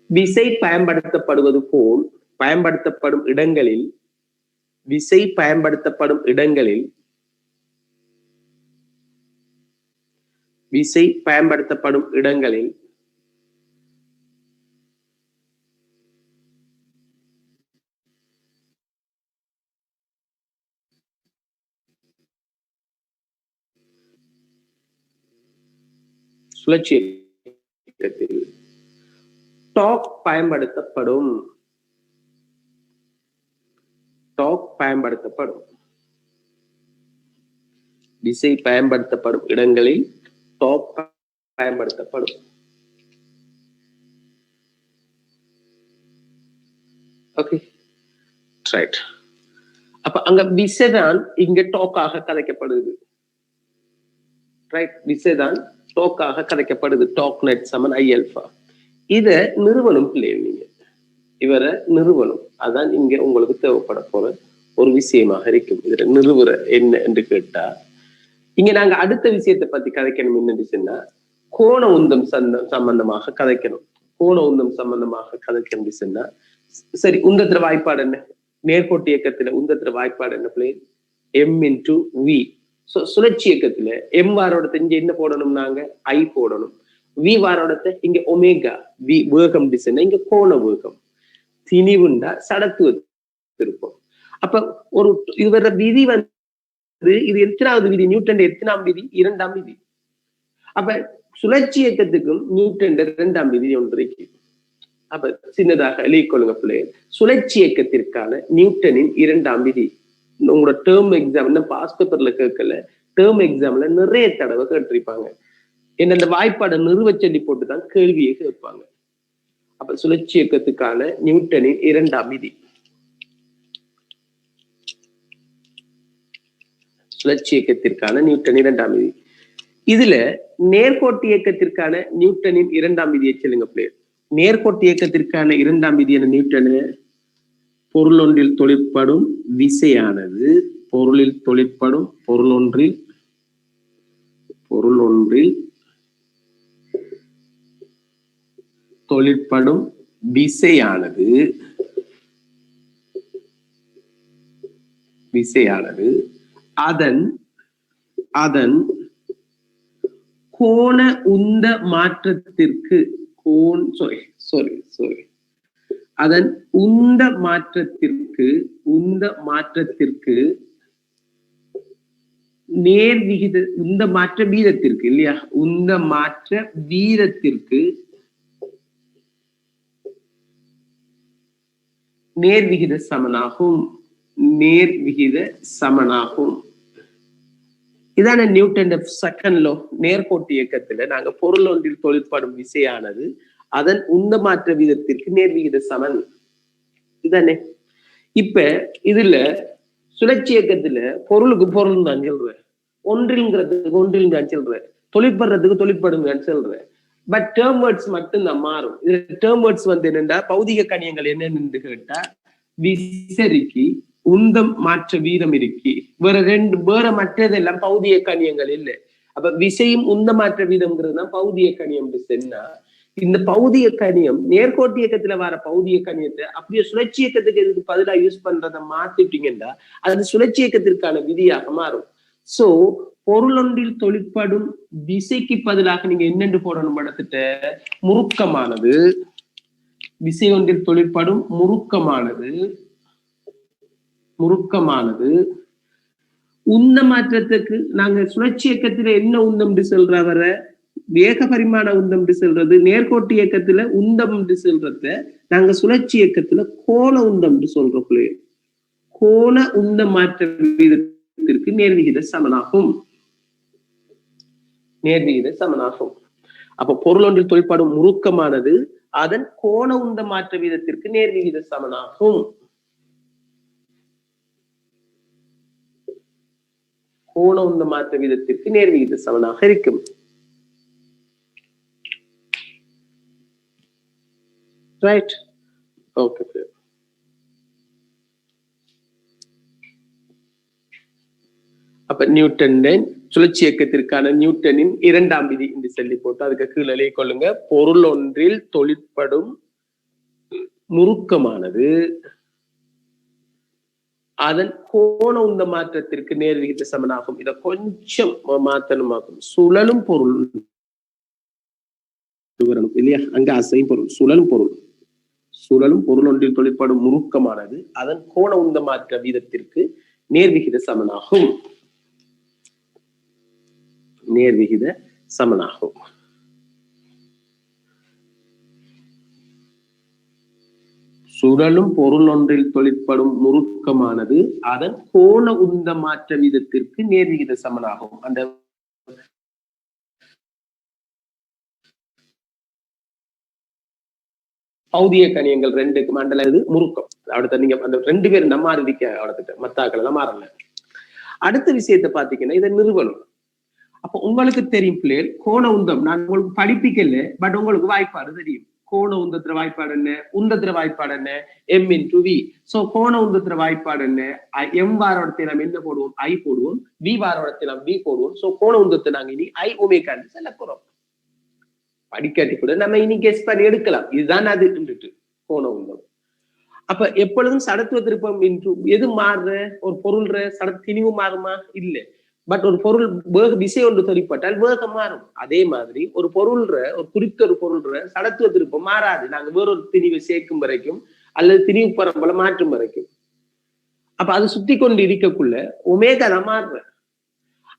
விசை பயன்படுத்தப்படுவது போல் பயன்படுத்தப்படும் இடங்களில் சுழற்சி இயக்கத்தில் டாக் பயன்படுத்தப்படும். விசை பயன்படுத்தப்படும் இடங்களில் டாக் பயன்படுத்தப்படும். Okay, right. அப்ப அங்க விசைதான் இங்க டாக்காக கதைக்கப்படுது. ரைட், விசைதான் டாக்காக கதைக்கப்படுது. டாக் நெட் சமன் ஐ அல்பா. இத நிறுவனம் பிள்ளைகள், நீங்க இவரை நிறுவனம். அதான் இங்க உங்களுக்கு தேவைப்பட போற ஒரு விஷயமாக இருக்கும். இதுல நிறுவுற என்ன என்று கேட்டா இங்க நாங்க அடுத்த விஷயத்தை பத்தி கதைக்கணும். என்னன்னு சொன்னா கோண உந்தம் சம்பந்தமாக கதைக்கணும். சொன்னா சரி, உந்தத்துல வாய்ப்பாடு என்ன? நேர்கோட்டு இயக்கத்துல உந்தத்துல வாய்ப்பாடு என்ன பிள்ளைகள்? M into we. சுழற்சி இயக்கத்துல எம் வாரோட இங்க என்ன போடணும்? நாங்க ஐ போடணும். வி வாரோடத்தை இங்க ஒமேகா வி வேகம் சொன்னா இங்க கோண வேகம். திணிவுண்டா சடத்துவ திருப்பம். அப்ப ஒரு இது விதி வந்து இது எத்தனாவது விதி? நியூட்டன் எத்தனாம் விதி? 2ஆம் விதி. அப்ப சுழற்சி இயக்கத்துக்கும் நியூட்டன் 2ஆம் விதி ஒன்று இருக்கு. அப்ப சின்னதாக எழுதிக்கொள்ளுங்க பிள்ளைகள். சுழற்சி இயக்கத்திற்கான நியூட்டனின் 2ஆம் விதி உங்களோட டேர்ம் எக்ஸாம் பாஸ் பேப்பர்ல கேட்கல. டேர்ம் எக்ஸாம்ல நிறைய தடவை கேட்டிருப்பாங்க. என்ன இந்த வாய்ப்பாடை நிறுவ சொல்லி போட்டுதான் கேள்வியை கேட்பாங்க. அப்ப சுழற்சி இயக்கத்துக்கான நியூட்டனின் இரண்டாம் விதி. சுழற்சி இயக்கத்திற்கான நியூட்டனின் இரண்டாம் விதி. இதுல நேர்கோட்டு இயக்கத்திற்கான நியூட்டனின் இரண்டாம் விதியை சொல்லுங்க பிளேயர். நேர்கோட்டு இயக்கத்திற்கான இரண்டாம் விதி என நியூட்டனு பொருள் ஒன்றில் தொழிற்படும் விசையானது பொருளில் தொழிற்படும் பொருள் ஒன்றில் தொழிற்படும் விசையானது அதன் கோண உந்த மாற்றத்திற்கு அதன் உந்த மாற்றத்திற்கு நேர் விகித உந்த மாற்ற வீதத்திற்கு இல்லையா உந்த மாற்ற வீதத்திற்கு நேர்விகித சமனாகும். இதான நியூட்டன் செகண்ட் லோ. நேர்கோட்டு இயக்கத்துல நாங்க பொருள் ஒன்றில் தொழிற்படும் விசையானது அதன் உந்த மாற்ற வீதத்திற்கு நேர்விகித சமன். இதுதானே. இப்ப இதுல சுழற்சி இயக்கத்துல பொருளுக்கு பொருள் தான் சொல்றேன், ஒன்றில் தான் சொல்றேன், தொழிற்படுறதுக்கு தொழிற்படும் சொல்றேன். பட் டேர்ம் வேர்ட்ஸ் மட்டும்தான் மாறும். இதுல டேர்ம் வேர்ட்ஸ் என்னன்னா பௌதிக கணியங்கள் என்னன்னு கேட்டா விசைக்கு உந்தம் மாற்ற வீதம் இருக்கி வேற மற்றதெல்லாம் பௌதிக கணியங்கள் இல்லை. அப்ப விசையும் உந்த மாற்ற வீதம்ங்கிறது தான் பௌதிக கணியம். சொன்னா இந்த பௌதிக கணியம் நேர்கோட்டு இயக்கத்துல வர பௌதிக கணியத்தை அப்படியே சுழற்சி இயக்கத்துக்கு எதுக்கு பதிலா யூஸ் பண்றதை மாத்திட்டீங்கன்னா அது சுழற்சி இயக்கத்திற்கான விதியாக மாறும். சோ பொருள் ஒன்றில் தொழிற்படும் விசைக்கு பதிலாக நீங்க என்னென்று போடணும் படத்திட்ட முறுக்கமானது. விசை ஒன்றில் தொழிற்படும் முறுக்கமானது உந்த மாற்றத்துக்கு நாங்க சுழற்சி இயக்கத்துல என்ன உந்தம் சொல்ற வர வேக பரிமாண உந்தம் சொல்றது, நேர்கோட்டு இயக்கத்துல உந்தம் சொல்றத நாங்க சுழற்சி இயக்கத்துல கோண உந்தம் சொல்றோம். கோண உந்த மாற்ற வீதத்திற்கு நேர்விகித சமனாகும். அப்ப பொருள் ஒன்றில் தொழிற்படும் முறுக்கமானது அதன் கோண உந்த மாற்ற வீதத்திற்கு நேர்விகித சமனாகும். கோண உந்த மாற்ற வீதத்திற்கு நேர்விகித சமனாக இருக்கும். ரைட். ஓகே. அப்ப நியூட்டன் சுழற்சி இயக்கத்திற்கான நியூட்டனின் இரண்டாம் விதி என்று சொல்லி போட்டு அதுக்கு கீழே எழுதி கொள்ளுங்க. பொருள் ஒன்றில் தொழிற்படும் முறுக்கமானது அதன் கோண உந்த மாற்றத்திற்கு நேர்விகித சமனாகும். இத கொஞ்சம் மாற்றணுமாகும். சுழலும் பொருள் இல்லையா, அங்க அசையும் பொருள் சுழலும் பொருள் ஒன்றில் தொழிற்படும் முறுக்கமானது அதன் கோண உந்த மாற்ற வீதத்திற்கு நேர்விகித சமனாகும். சுழலும் பொருள் ஒன்றில் தொழிற்படும் முறுக்கமானது அதன் கோண உந்த மாற்ற வீதத்திற்கு நேர்விகித சமனாகும். அந்த பௌதிக கணியங்கள் ரெண்டுக்கு மண்டல இது முறுக்கம். அடுத்த நீங்க அந்த ரெண்டு பேரும் நம்ம அறிவிக்க அவடத்திட்ட மத்தாக்கள் எல்லாம் மாறல. அடுத்த விஷயத்தை பாத்தீங்கன்னா இதை நிறுவனம். அப்ப உங்களுக்கு தெரியும் பிள்ளைகள் கோண உந்தம் நான் உங்களுக்கு படிப்பிக்கல, பட் உங்களுக்கு வாய்ப்பாடு தெரியும். கோண உந்தத்திர வாய்ப்பாடு என்ன, உந்தத்திர வாய்ப்பாடு என்ன, எம் இன்டு வி. சோ கோண உந்தத்திர வாய்ப்பாடு என்ன, எம் வாரோடத்தை நாம் என்ன போடுவோம், ஐ போடுவோம். வி வாரோடத்தை நாம் வி போடுவோம். சோ கோண உந்தத்தை நாங்க இனி ஐ ஒமேகான்னு சொல்ல போறோம். படிக்காட்டி கூட நம்ம இனி கெஸ் பண்ணி எடுக்கலாம், இதுதான் அது கோண உந்தம். அப்ப எப்பொழுதும் சடத்துவ திருப்பம் இன்று எது மாறுற ஒரு பொருள்ற சட திணிவு மாறுமா? இல்ல. பட் ஒரு பொருள் வேக விசை ஒன்று தொழிற்பட்டால் வேகம் மாறும். அதே மாதிரி ஒரு பொருள்ற ஒரு குறித்த ஒரு பொருள்ற சடத்துவ திருப்பம் மாறாது. நாங்க வேறொரு திணிவை சேர்க்கும் வரைக்கும் அல்லது திணிவு பரம்பல மாற்றும் வரைக்கும். அப்ப அது சுத்தி கொண்டு இருக்கக்குள்ள ஒமேகா தான் மாறுற.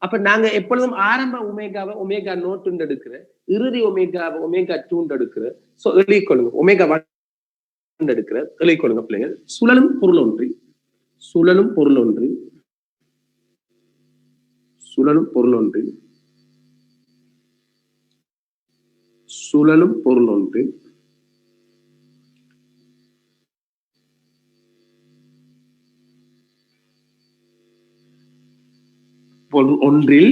அப்ப நாங்க எப்பொழுதும் ஆரம்ப ஒமேகாவை ஒமேகா நோட்டு எடுக்கிற, இறுதி ஒமேகாவை ஒமேகா டூண்டு எடுக்கிற. சோ எழுதிக்கொள்ளுங்க, ஒமேகா எடுக்கிற எழுதிக்கொள்ளுங்க பிள்ளைங்க. சுழலும் பொருள் ஒன்று சுழலும் பொருள் ஒன்று, சுழலும் பொருள் ஒன்று, பொருள் ஒன்றில்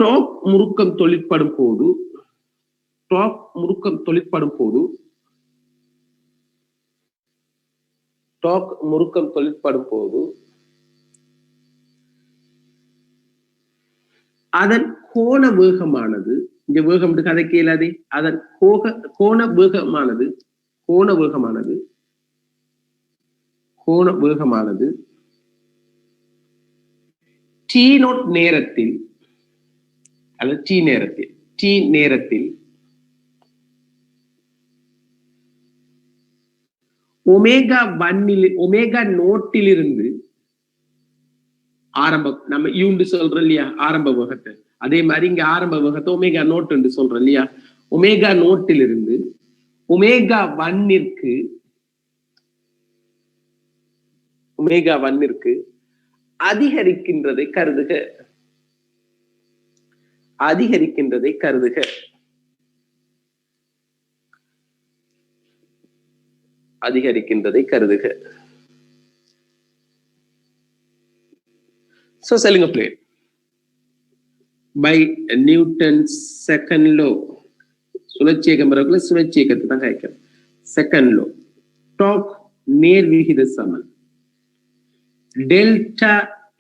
டாக் முறுக்கம் தொழிற்படும் போது, டாக் முறுக்கம் தொழிற்படும் போது, டாக் முறுக்கம் தொழிற்படும் போது அதன் கோண வேகமானது, இங்க வேகம் கதை கேளாதே, அதன் கோண வேகமானது, கோண வேகமானது, கோண வேகமானது t0 நேரத்தில் அல்லது t நேரத்தில், t நேரத்தில் ஒமேகா 1 ஒமேகா நோட்டிலிருந்து ஆரம்ப, நம்ம யூண்டு சொல்றோம் இல்லையா ஆரம்ப வேகத்தை, அதே மாதிரி இங்க ஆரம்ப வேகத்தை ஒமேகா நோட் என்று சொல்றோம் இல்லையா. ஒமேகா நோட்டிலிருந்து ஒமேகா 1ற்கு, ஒமேகா 1ற்கு அதிகரிக்கின்றதை கருதுக, அதிகரிக்கின்றதை கருதுக. அதிகரிக்கின்றதை கருதுக. So சொல்லுங்க plane. By Newton's second law, சுழற்சியக்கம் பிறகுல சுழற்சியக்கத்தை தான் கேட்கிறோம். செகண்ட் லோ, டாக் நேர் விகித சமன் டெல்டா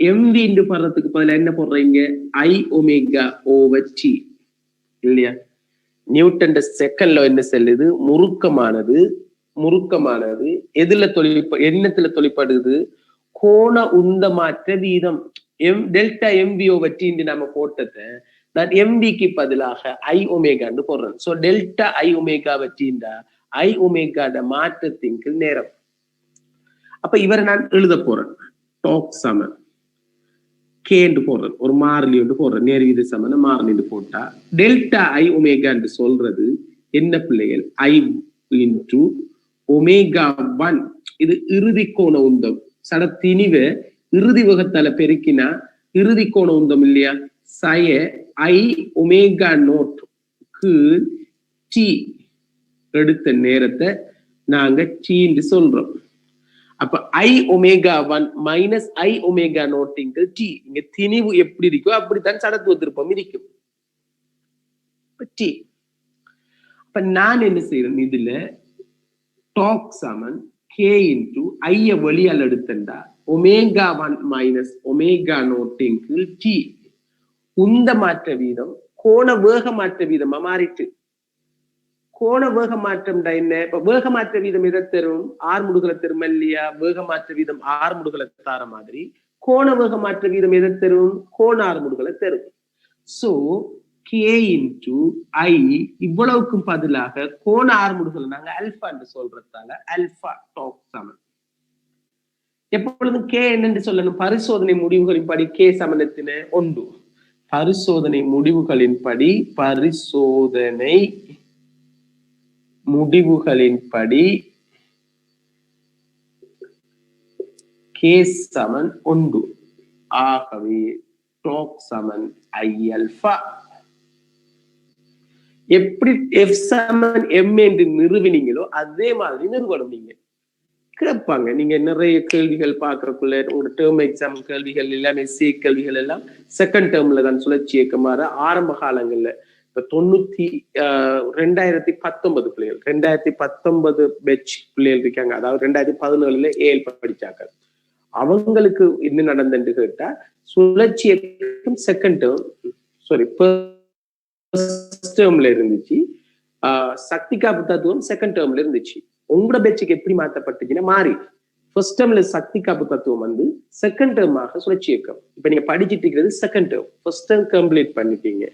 எம்வி என்று போடுறதுக்கு பதிலா என்ன போடுறீங்க, ஐ ஒமேகா ஓவர் டி இல்லையா. நியூட்டன் செகண்ட் லோ என்ன சொல்லுது, முறுக்கமானது, முறுக்கமானது எதுல எண்ணத்துல தொழிற்படுது, கோண உந்த மாற்ற வீதம். டெல்டா எம்பி ஓவர் டி நம்ம போட்டதை நான் எம்பிக்கு பதிலாக ஐ ஒமேகான்னு போடுறேன். சோ டெல்டா ஐ ஒமேகா வச்சிருந்தா ஐ ஒமேகாட மாற்றத்தின் நேரம். அப்ப இவரை நான் எழுத போறேன், டாக் சமன் கேண்டு போடுறேன், ஒரு மாறிலி ஒன்று போடுறேன், நேர்வித சமன மாறிலி போட்டா டெல்டா ஐ ஒமேகான்னு சொல்றது என்ன பிள்ளைகள், ஐ இன்டு ஒமேகா 1. இது இறுதி கோண உந்தம், சட திணிவை இறுதி வகத்தால பெருக்கினா இறுதி கோண உந்தம் இல்லையா. சய ஐ ஒமேகா நோட்க்கு டி எடுத்த நேரத்தை நாங்க டீன்னு சொல்றோம். அப்ப ஐ ஒமேகா 1 மைனஸ் ஐ ஒமேகா நோட்டிங்க டி. இங்க திணிவு எப்படி இருக்கோ அப்படித்தான் சடத்துவ திருப்பம் இருக்கும் டி. அப்ப நான் என்ன செய்யறேன், இதுல டாக் சமன் கே இன்டு ஐய வெளியால் எடுத்தா ஒமேகா 1 மைனஸ் ஒமேகா நோட்டிங்க டி. உந்த மாற்ற வீதம் கோண வேக மாற்ற வீதமா மாறிட்டு. கோண வேக மாற்றம் என்ன, இப்ப வேக மாற்ற வீதம் எதை தரும், ஆறு முடுகளை தரும் இல்லையா. வேக மாற்ற வீதம் ஆறு முடுகளை தார மாதிரி கோண வேக மாற்ற வீதம் எதை தரும், கோண ஆறு முடுகளை தரும். சோ கே இன்டு ஐ இவ்வளவுக்கும் பதிலாக கோண ஆறு முடுகளை நாங்க அல்பா என்று சொல்றதால அல்பா டாக் சமன். எப்பொழுதும் கே என்னென்று சொல்லணும், பரிசோதனை முடிவுகளின்படி கே சமனத்தின ஒன்று. பரிசோதனை முடிவுகளின்படி, பரிசோதனை முடிவுகளின்படி கே சமன் ஒன்று. ஆகவே டாக் சமன் ஐ அல்பா. எப்படி எஃப் சமன் எம் என்று நிறுவினீங்களோ அதே மாதிரி நிறுவனம். நீங்க கேட்பாங்க, நீங்க நிறைய கேள்விகள் பார்க்கறதுக்குள்ள உங்க டேர்ம் எக்ஸாம் கேள்விகள் எல்லாமே சி கேள்விகள் எல்லாம் செகண்ட் டேர்ம்ல தான் சுழற்சி இயக்கமாற ஆரம்ப காலங்கள்ல. இப்ப 2019 பிள்ளைகள், 2019 பேட்ச் பிள்ளைகள் இருக்காங்க, அதாவது 2017 ஏஎல் படிச்சாங்க. அவங்களுக்கு என்ன நடந்துன்னு கேட்டா, சுழற்சி இயக்கம் செகண்ட் டேர்ம் ஃபர்ஸ்ட் டேர்ம்ல இருந்துச்சு, சக்தி காப்பு தத்துவம் செகண்ட் டேர்ம்ல இருந்துச்சு. உங்களோட பேச்சுக்கு எப்படி மாற்றப்பட்டுச்சுன்னா மாறி ஃபர்ஸ்ட் டேர்ம்ல சக்தி காப்பு தத்துவம் வந்து செகண்ட் டேர்மாக சுழற்சி இயக்கம். இப்ப நீங்க படிச்சுட்டு இருக்கிறது second term, first term complete பண்ணிட்டீங்க.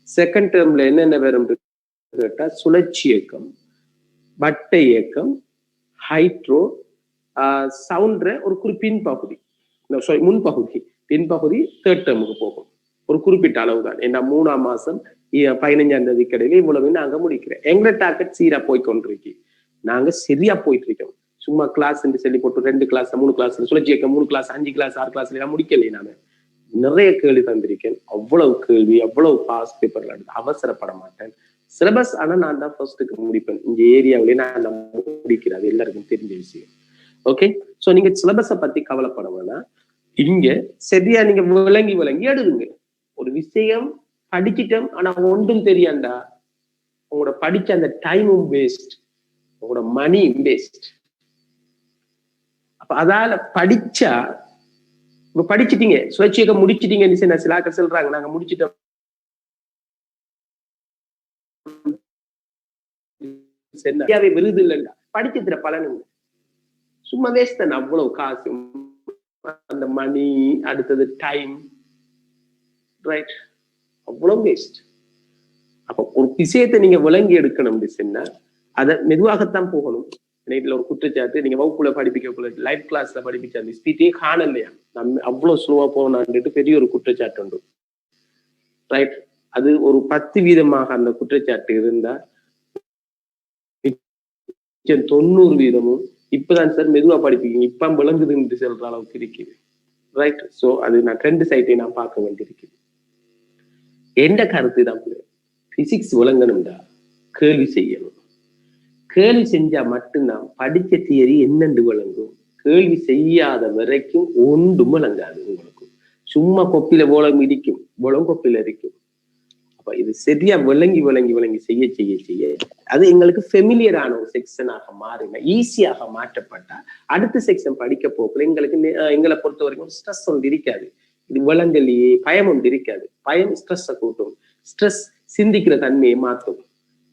செகண்ட் டேர்ம்ல என்னென்ன வரும் கேட்டா சுழற்சி இயக்கம், வட்ட இயக்கம், ஹைட்ரோ, சவுண்ட்ற ஒரு பின்பகுதி, முன்பகுதி, பின்பகுதி தேர்ட் டேர்முக்கு போகும் ஒரு குறிப்பிட்ட அளவு தான். ஏன்னா 3ஆம் மாசம் 15ஆம் தேதி கிடையில இவ்வளவு நாங்க முடிக்கிறேன். எங்களோட டார்கெட் சீரா போய்கொண்டிருக்கு, நாங்க சரியா போயிட்டு இருக்கோம். சும்மா கிளாஸ் சொல்லி போட்டு 2 கிளாஸ் 3 கிளாஸ் சுழற்சி இயக்கம் 3 கிளாஸ் 5 கிளாஸ் 6 கிளாஸ் எல்லாம் முடிக்கலையே. நாம நிறைய கேள்வி தந்திருக்கேன். அவ்வளவு கேள்வி, அவ்வளவு பாஸ் பேப்பர்ல அவசரப்பட மாட்டேன். சிலபஸ் ஆனா நான் தான் ஃபர்ஸ்ட்டுக்கு முடிப்பேன். இந்த ஏரியாவிலேயே நான் முடிக்கிறேன். அது எல்லாருக்கும் தெரிஞ்ச விஷயம். ஓகே, சோ நீங்க சிலபஸை பத்தி கவலைப்பட வேணாம். இங்க சரியா நீங்க விளங்கி எடுங்க. ஒரு விஷயம் படிச்சிட்டோம் ஆனா ஒன்றும் தெரியாண்டா உங்களோட படிச்ச அந்த டைமும் வேஸ்ட், உங்களோட மணி வேஸ்ட். அப்ப அதால படிச்சா இப்ப படிச்சுட்டீங்க, சுயேட்சையை முடிச்சிட்டீங்க, சில ஆக்கள் சொல்றாங்க நாங்க முடிச்சிட்டோம் விருது இல்லைண்டா படிச்சதுல பலனுங்க சும்மா வேஸ்ட் தானே. அவ்வளவு காசு, அந்த மணி, அடுத்தது டைம், ரைட், அவ்வளவு வேஸ்ட். அப்ப ஒரு விஷயத்தை நீங்க விளங்கி எடுக்கணும் சொன்னா அதை மெதுவாகத்தான் போகணும். இதுல ஒரு குற்றச்சாட்டு, நீங்க வகுப்புல படிப்பிக்கக்குள்ள லைவ் கிளாஸ்ல படிப்பிச்ச அந்த ஸ்பீட்டே காணலையா, நம்ம அவ்வளவு ஸ்லோவா போனான்ட்டு பெரிய ஒரு குற்றச்சாட்டு உண்டு. ரைட், அது ஒரு 10% அந்த குற்றச்சாட்டு இருந்தா 90% இப்பதான் சார் மெதுவா படிப்பீங்க, இப்ப விளங்குதுன்னு சொல்ற அளவுக்கு இருக்குது. ரைட், சோ அது நான் 2 சைட்டை நான் பார்க்க வேண்டியிருக்குது. எந்த கருத்து தான் பிசிக்ஸ் விளங்கணும்டா கேள்வி செய்யணும். கேள்வி செஞ்சா மட்டும்தான் படிச்ச தியரி என்னென்று விளங்கும். கேள்வி செய்யாத வரைக்கும் ஒன்றும் விளங்காது உங்களுக்கு. சும்மா கொப்பில போலம் இருக்கும், போலம் கொப்பில இருக்கும். அப்ப இது சரியா விளங்கி செய்ய அது எங்களுக்கு ஃபெமிலியரான ஒரு செக்ஷனாக மாறினா, ஈஸியாக மாற்றப்பட்டா அடுத்த செக்ஷன் படிக்க போக்குல எங்களை பொறுத்த வரைக்கும் ஸ்ட்ரெஸ் ஒன்று இருக்காது. இது விளங்கலையே பயம் ஒன்று இருக்காது. பயம் ஸ்ட்ரெஸ்ஸை கூட்டும். ஸ்ட்ரெஸ் சிந்திக்கிற தன்மையை மாற்றும்,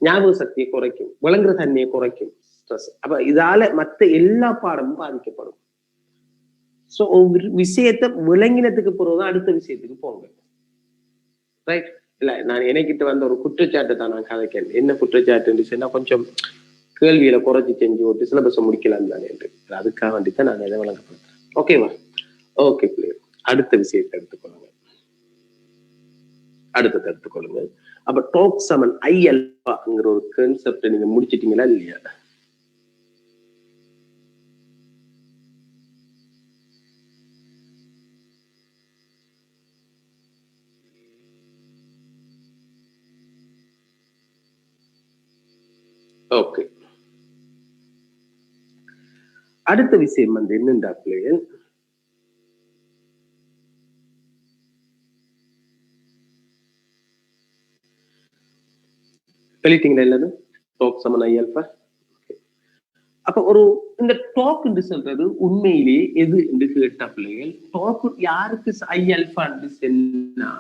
ஞாபக சக்தியை குறைக்கும், விளங்குற தன்மையை குறைக்கும் ஸ்ட்ரெஸ். அப்ப இதால மற்ற எல்லா பாடமும் பாதிக்கப்படும். சோ ஒரு விஷயத்தை விளங்கினத்துக்கு பிறகுதான் அடுத்த விஷயத்துக்கு போங்க. ரைட், இல்ல நான் எனக்கிட்ட வந்த ஒரு குற்றச்சாட்டு தான் நான் கதைக்கேன். என்ன குற்றச்சாட்டு சொன்னா, கொஞ்சம் கேள்வியில குறைச்சி செஞ்சு ஒரு சிலபஸை முடிக்கலாம் தானே என்று. அதுக்காக வேண்டித்தான் நான் இதை விளங்கப்படுத்துறேன். ஓகேவா? ஓகே பிள்ளைகள், அடுத்த விஷயத்தை எடுத்துக்கொள்ளுங்க. அடுத்தது எடுத்துக்கொள்ளுங்க. அப்ப டாக் சமன் ஐ அல்பாங்கிற ஒரு கான்செப்டை நீங்க முடிச்சிட்டீங்களா இல்லையா? ஓகே, அடுத்த விஷயம் வந்து என்னண்டா பிள்ளைகள், எழுதிட்டீங்களா எல்லாரும்? டாக் சமன் ஐ அல்பா. அப்ப ஒரு இந்த டாக் என்று சொல்றது உண்மையிலேயே எது என்று கேட்டா பிள்ளைகள், டாக் யாருக்கு ஐ அல்பா என்று சொன்னா,